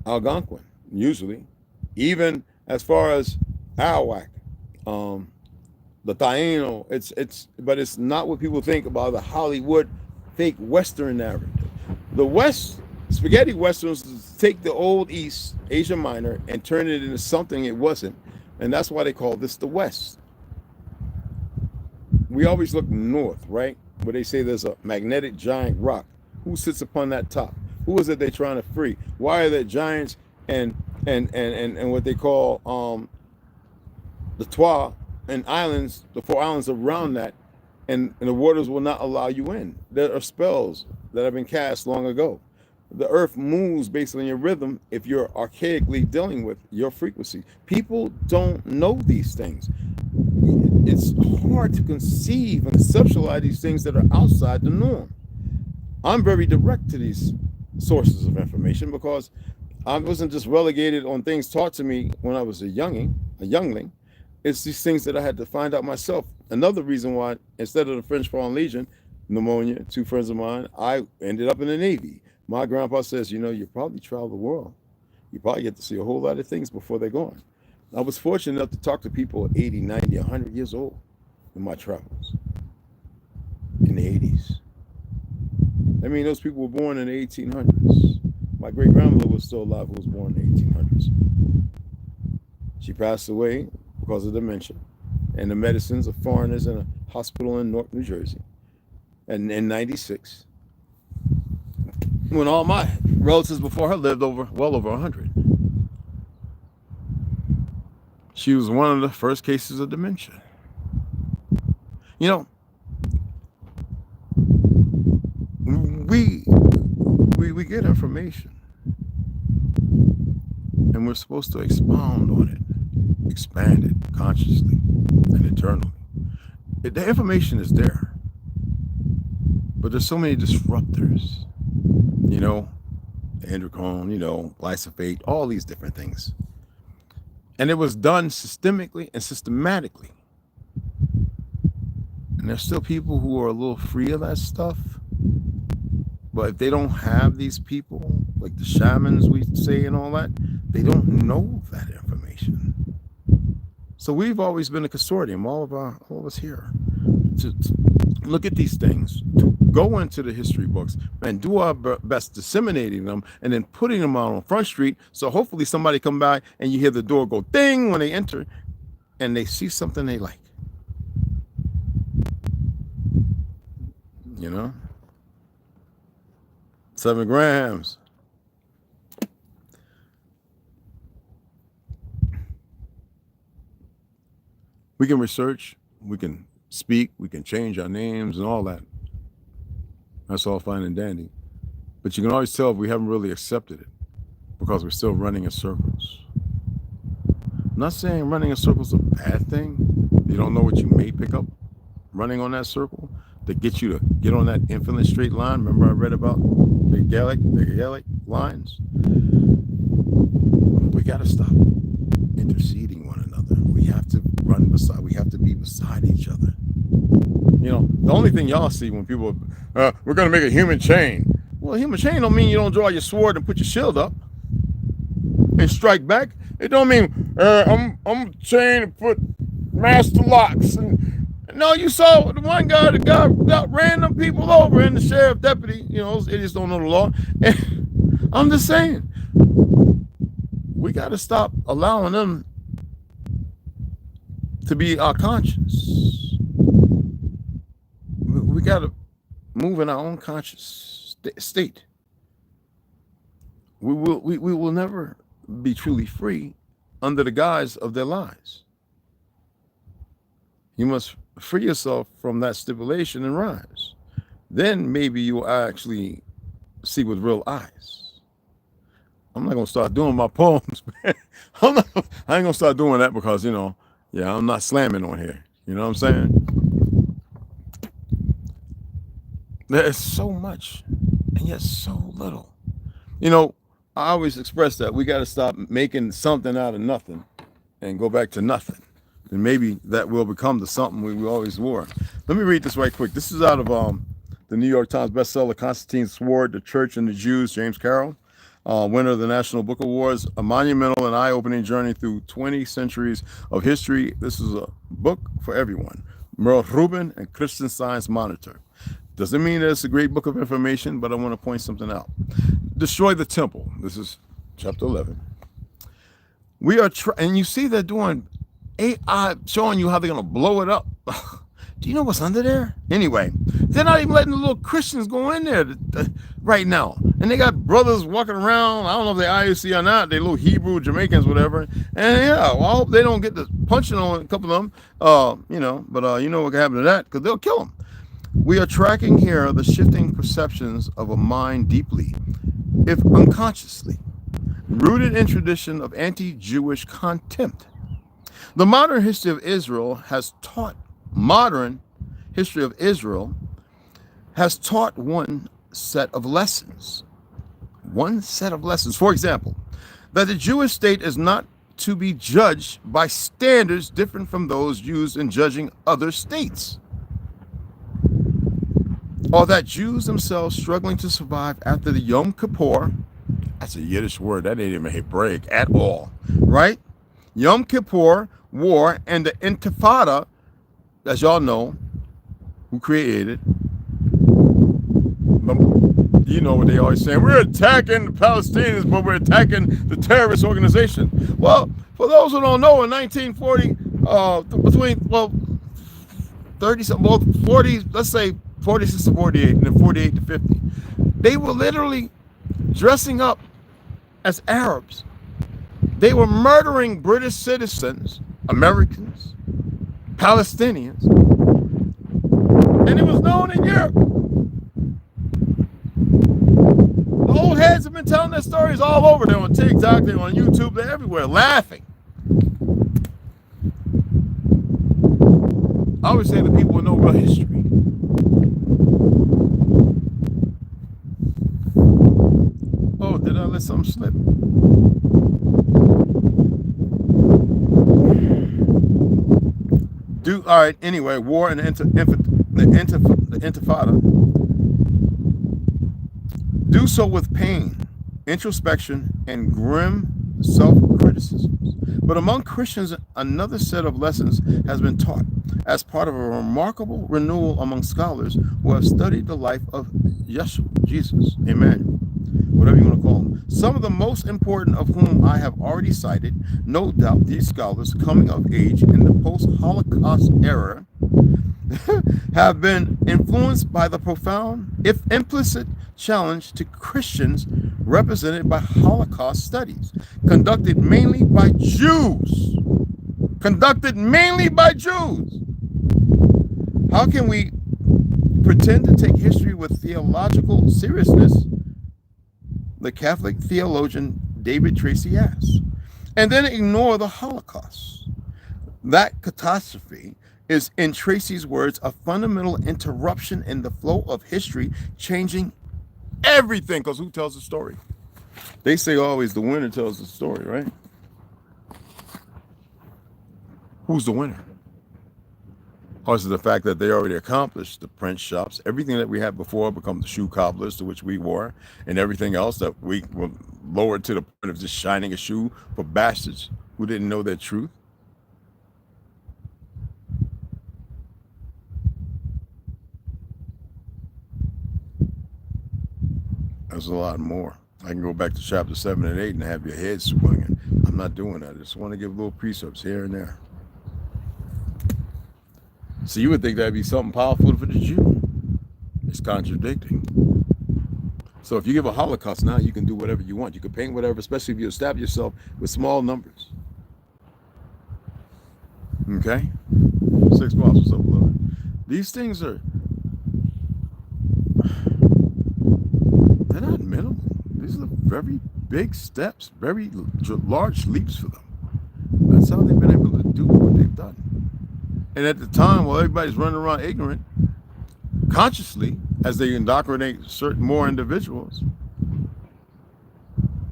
Algonquin, usually. Even as far as Arawak, the Taino, but it's not what people think about the Hollywood fake Western narrative. The West, spaghetti Westerns take the old East, Asia Minor, and turn it into something it wasn't. And that's why they call this the West. We always look north, right? Where they say there's a magnetic giant rock. Who sits upon that top? Who is it they're trying to free? Why are there giants and what they call the Twa and islands, the 4 islands around that, and the waters will not allow you in? There are spells that have been cast long ago. The earth moves based on your rhythm if you're archaically dealing with your frequency. People don't know these things. It's hard to conceive and conceptualize these things that are outside the norm. I'm very direct to these sources of information because I wasn't just relegated on things taught to me when I was a youngling. It's these things that I had to find out myself. Another reason why, instead of the French Foreign Legion, pneumonia, 2 friends of mine, I ended up in the Navy. My grandpa says, you know, you probably travel the world. You probably get to see a whole lot of things before they're gone. I was fortunate enough to talk to people 80, 90, 100 years old in my travels in the 80s. I mean, those people were born in the 1800s. My great-grandmother was still alive, who was born in the 1800s. She passed away because of dementia and the medicines of foreigners in a hospital in Newark, New Jersey. And in 96, when all my relatives before her lived well over 100. She was one of the first cases of dementia. You know, we get information and we're supposed to expound on it, expand it consciously and eternally. The information is there, but there's so many disruptors, you know, androcone, you know, glyphosate, all these different things. And it was done systemically and systematically. And there's still people who are a little free of that stuff. But if they don't have these people, like the shamans we say and all that, they don't know that information. So we've always been a consortium, all of us here, to look at these things, to go into the history books and do our best disseminating them and then putting them out on Front Street. So hopefully somebody come by and you hear the door go ding when they enter and they see something they like. You know? 7 grams. We can research, we can speak, we can change our names and all that. That's all fine and dandy. But you can always tell if we haven't really accepted it because we're still running in circles. I'm not saying running in circles is a bad thing. You don't know what you may pick up running on that circle to get you to get on that infinite straight line. Remember I read about the Gaelic lines? We got to stop interceding one another. We have to run beside, we have to be beside each other. You You know, the only thing y'all see when people, we're going to make a human chain. Well, a human chain don't mean you don't draw your sword and put your shield up and strike back. It don't mean I'm chained and put master locks. And no, you saw the one guy that got random people over, and the sheriff deputy, you know, those idiots don't know the law. And I'm just saying, we got to stop allowing them to be our conscience. We got to move in our own conscious state. We will never be truly free under the guise of their lies. You must free yourself from that stipulation and rise. Then maybe you will actually see with real eyes. I'm not gonna start doing my poems, man. I ain't gonna start doing that because, you know, yeah, I'm not slamming on here. You know what I'm saying? There's so much and yet so little. You know, I always express that we got to stop making something out of nothing and go back to nothing. And maybe that will become the something we always were. Let me read this right quick. This is out of the New York Times bestseller, Constantine Sword, The Church and the Jews, James Carroll, winner of the National Book Awards, a monumental and eye-opening journey through 20 centuries of history. This is a book for everyone. Merle Rubin and Christian Science Monitor. Doesn't mean that it's a great book of information, but I want to point something out. Destroy the temple. This is chapter 11. We are and you see they're doing AI, showing you how they're going to blow it up. Do you know what's under there? Anyway, they're not even letting the little Christians go in there right now. And they got brothers walking around. I don't know if they're IUC or not. They little Hebrew, Jamaicans, whatever. And yeah, well, I hope they don't get the punching on a couple of them. You know, but you know what can happen to that, because they'll kill them. We are tracking here the shifting perceptions of a mind deeply, if unconsciously, rooted in tradition of anti-Jewish contempt. The modern history of Israel has taught one set of lessons. One set of lessons. For example, that the Jewish state is not to be judged by standards different from those used in judging other states, or that Jews themselves struggling to survive after the Yom Kippur, that's a Yiddish word, that ain't even Hebraic at all, right? Yom Kippur War and the Intifada, as y'all know, who created, you know what they always saying, we're attacking the Palestinians, but we're attacking the terrorist organization. Well, for those who don't know, in 1940, between 40, let's say 46 to 48, and then 48 to 50, they were literally dressing up as Arabs. They were murdering British citizens, Americans, Palestinians, and it was known in Europe. The old heads have been telling their stories all over. They're on TikTok, they're on YouTube, they're everywhere, laughing. I always say to people with no real history. Oh, did I let something slip? All right, anyway, war and the Intifada. Do so with pain, introspection, and grim self-criticisms. But among Christians, another set of lessons has been taught as part of a remarkable renewal among scholars who have studied the life of Yeshua, Jesus, Emmanuel, whatever you want to call him. Some of the most important of whom I have already cited. No doubt these scholars coming of age in the post-Holocaust era have been influenced by the profound, if implicit, challenge to Christians represented by Holocaust studies, conducted mainly by Jews. How can we pretend to take history with theological seriousness? The Catholic theologian David Tracy asks, and then ignore the Holocaust. That catastrophe is, in Tracy's words, a fundamental interruption in the flow of history, changing everything. Because who tells the story? They say always the winner tells the story, right? Who's the winner? Also, the fact that they already accomplished the print shops, everything that we had before becomes the shoe cobblers to which we wore, and everything else that we were lowered to the point of just shining a shoe for bastards who didn't know their truth. There's a lot more. I can go back to chapter 7 and 8 and have your head swinging. I'm not doing that. I just want to give little precepts here and there. So you would think that'd be something powerful for the Jew. It's contradicting. So if you give a Holocaust now, you can do whatever you want. You can paint whatever, especially if you establish yourself with small numbers. Okay? 6 bars or so, beloved. These things are, they're not minimal. These are very big steps, very large leaps for them. That's how they've been able to do what they've done. And at the time, while everybody's running around ignorant, consciously, as they indoctrinate certain more individuals,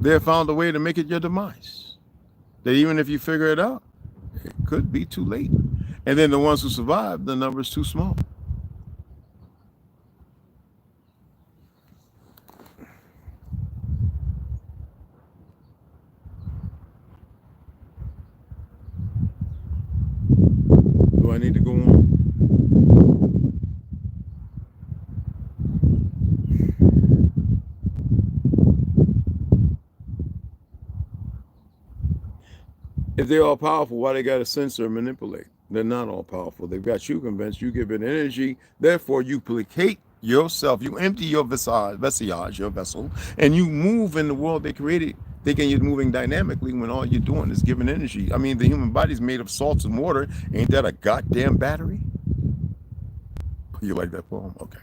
they have found a way to make it your demise. That even if you figure it out, it could be too late. And then the ones who survive, the number is too small. Do I need to go on? If they're all powerful, why they got to censor and manipulate? They're not all powerful. They've got you convinced. You give it energy. Therefore, you placate yourself. You empty your vestige, your vessel, and you move in the world they created, thinking you're moving dynamically when all you're doing is giving energy. I mean, the human body's made of salts and water. Ain't that a goddamn battery? You like that poem? Okay.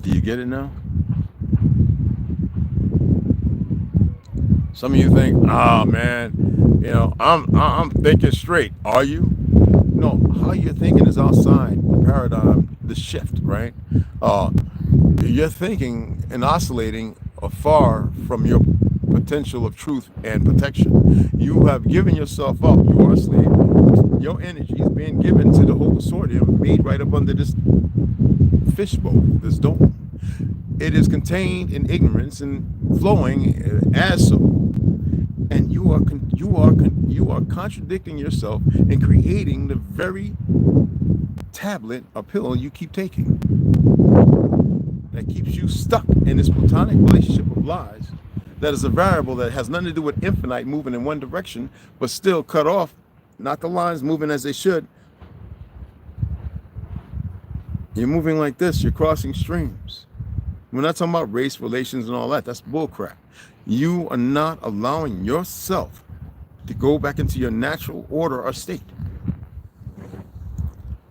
Do you get it now? Some of you think, oh man, you know, I'm thinking straight. Are you? No, how you're thinking is outside the paradigm, the shift, right? You're thinking and oscillating far from your potential of truth and protection. You have given yourself up. You are a slave. Your energy is being given to the whole consortium made right up under this fishbowl, this dome. It is contained in ignorance and flowing as so. And you are contradicting yourself and creating the very tablet or pill you keep taking that keeps you stuck in this platonic relationship of lies that is a variable that has nothing to do with infinite moving in one direction, but still cut off, not the lines moving as they should. You're moving like this, you're crossing streams. We're not talking about race, relations, and all that. That's bullcrap. You are not allowing yourself to go back into your natural order or state.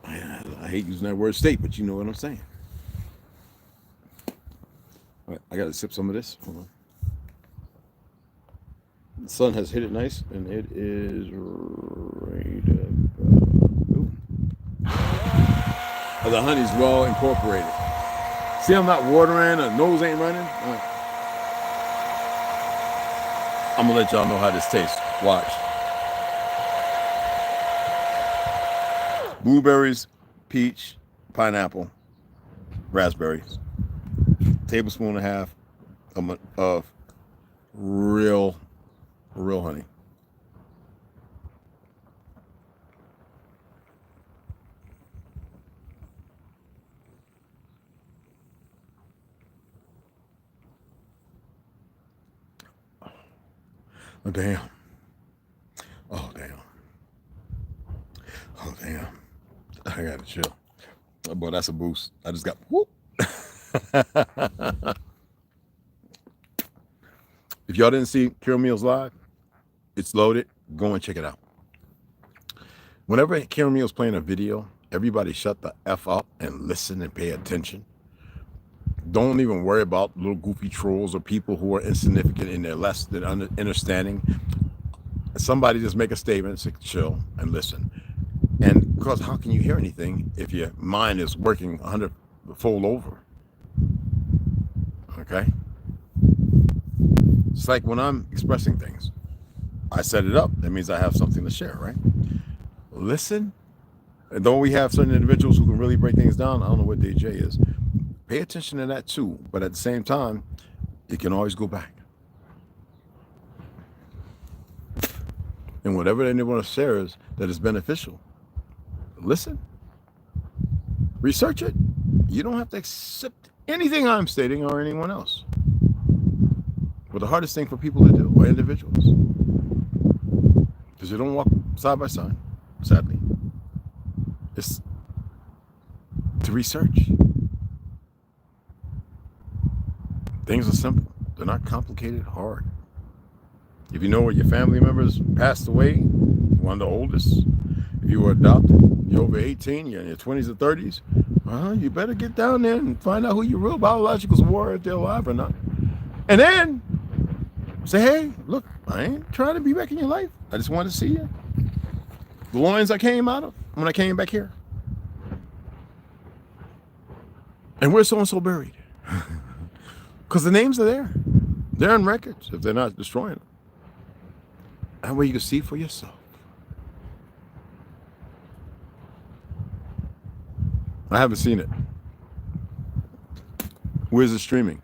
I hate using that word state, but you know what I'm saying. All right, I got to sip some of this. Hold on. The sun has hit it nice, and it is right about, the honey's well incorporated. See, I'm not watering, the nose ain't running. I'm gonna let y'all know how this tastes. Watch. Blueberries, peach, pineapple, raspberries. Tablespoon and a half of real honey. Oh, damn. Oh, damn. Oh, damn. I gotta chill. Oh, boy, that's a boost. I just got whoop. If y'all didn't see Kira Meals live, it's loaded. Go and check it out. Whenever Kira Meals playing a video, everybody shut the F up and listen and pay attention. Don't even worry about little goofy trolls or people who are insignificant in their less than understanding. Somebody just make a statement, say, chill and listen. And because how can you hear anything if your mind is working 100-fold over? Okay? It's like when I'm expressing things, I set it up. That means I have something to share, right? Listen. And though we have certain individuals who can really break things down, I don't know what DJ is. Pay attention to that too. But at the same time, you can always go back. And whatever they want to share is that is beneficial. Listen. Research it. You don't have to accept anything I'm stating or anyone else. But the hardest thing for people to do are individuals. Because you don't walk side by side, sadly. It's to research. Things are simple. They're not complicated, hard. If you know where your family members passed away, one of the oldest, if you were adopted, you're over 18, you're in your 20s or 30s, well, you better get down there and find out who your real biologicals were, if they're alive or not. And then say, hey, look, I ain't trying to be back in your life. I just wanted to see you. The loins I came out of when I came back here. And where's so-and-so buried? Because the names are there. They're on records if they're not destroying them. That way you can see for yourself. I haven't seen it. Where's it streaming?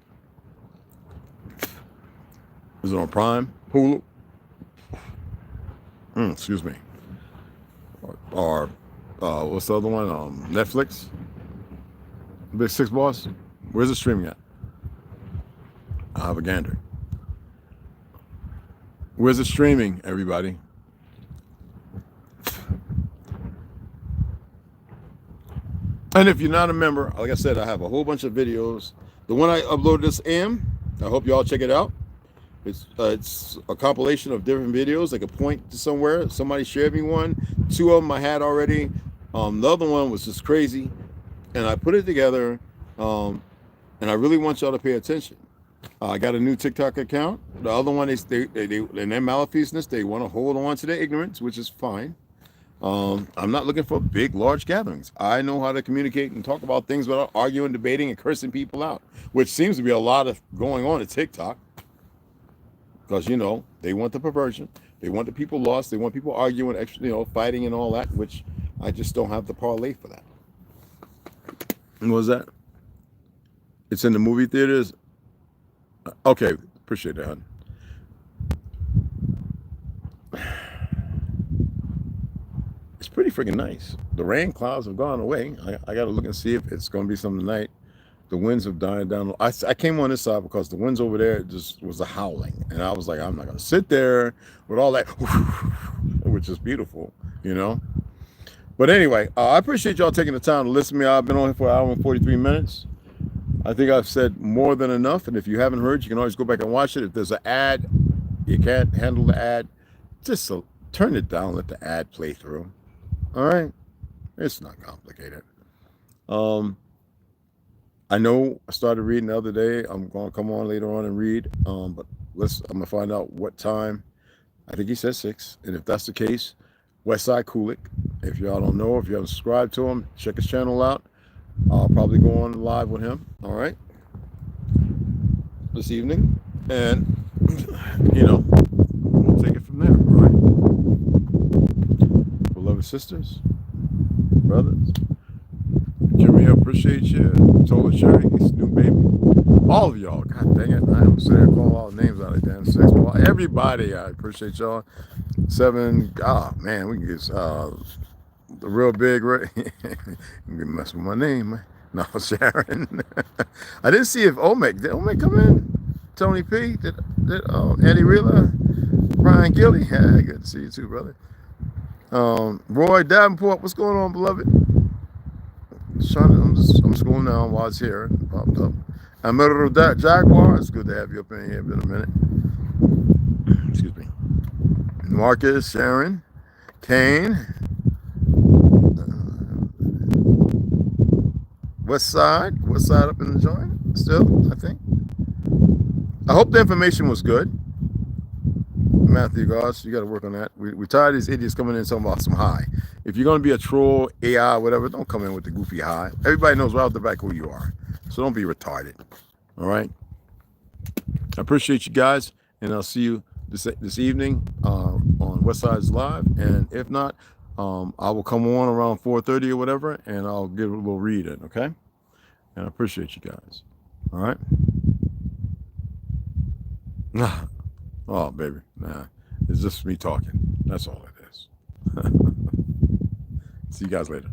Is it on Prime? Hulu? Excuse me. Or what's the other one? Netflix? Big Six Boss? Where's it streaming at? I'll have a gander. Where's it streaming, everybody? And if you're not a member, like I said, I have a whole bunch of videos. The one I uploaded this I hope y'all check it out. It's a compilation of different videos. I could point to somewhere. Somebody shared me one. 2 of them I had already. The other one was just crazy. And I put it together. And I really want y'all to pay attention. I got a new TikTok account. The other one is they in their malfeasance, they want to hold on to their ignorance, which is fine. I'm not looking for big, large gatherings. I know how to communicate and talk about things without arguing, debating, and cursing people out, which seems to be a lot of going on at TikTok. Because, you know, they want the perversion. They want the people lost. They want people arguing, fighting and all that, which I just don't have the parlay for that. And what was that? It's in the movie theaters. Okay, appreciate that, hon. It's pretty freaking nice. The rain clouds have gone away. I got to look and see if it's going to be some tonight. The winds have died down. I came on this side because the winds over there just was a howling. And I was like, I'm not going to sit there with all that, which is beautiful, you know. But anyway, I appreciate y'all taking the time to listen to me. I've been on here for an hour and 43 minutes. I think I've said more than enough. And if you haven't heard, you can always go back and watch it. If there's an ad, you can't handle the ad, just turn it down, let the ad play through. All right? It's not complicated. I know I started reading the other day. I'm going to come on later on and read. But I'm going to find out what time. I think he said 6. And if that's the case, Westside Kulik. If y'all don't know, if you haven't subscribed to him, check his channel out. I'll probably go on live with him. All right. This evening. And, we'll take it from there. All right. Beloved sisters, brothers. Jimmy, I appreciate you. ToLU'S Cherry's new baby. All of y'all. God dang it. I am saying call all the names out of damn 6. Well, everybody, I appreciate y'all. 7. Man, we can get the real big, right? You can mess with my name, man. No, Sharon. I didn't see if Omek. Did Omek come in? Tony P? Did Eddie Reeler? Brian Gilly? Yeah, good to see you too, brother. Roy Davenport, what's going on, beloved? I'm scrolling down while it's here. It popped up. Amir Jaguar, it's good to have you up in here. Been a minute. Excuse me. Marcus, Sharon, Kane, West Side up in the joint. Still, I think. I hope the information was good. Matthew Goss, you got to work on that. We tired of these idiots coming in talking about some high. If you're going to be a troll, AI, whatever, don't come in with the goofy high. Everybody knows right off the back who you are. So don't be retarded. All right? I appreciate you guys. and I'll see you this evening on West Side's Live. And if not, I will come on around 4:30 or whatever, and I'll give a little read in, okay? And I appreciate you guys. All right? Oh, baby. Nah. It's just me talking. That's all it is. See you guys later.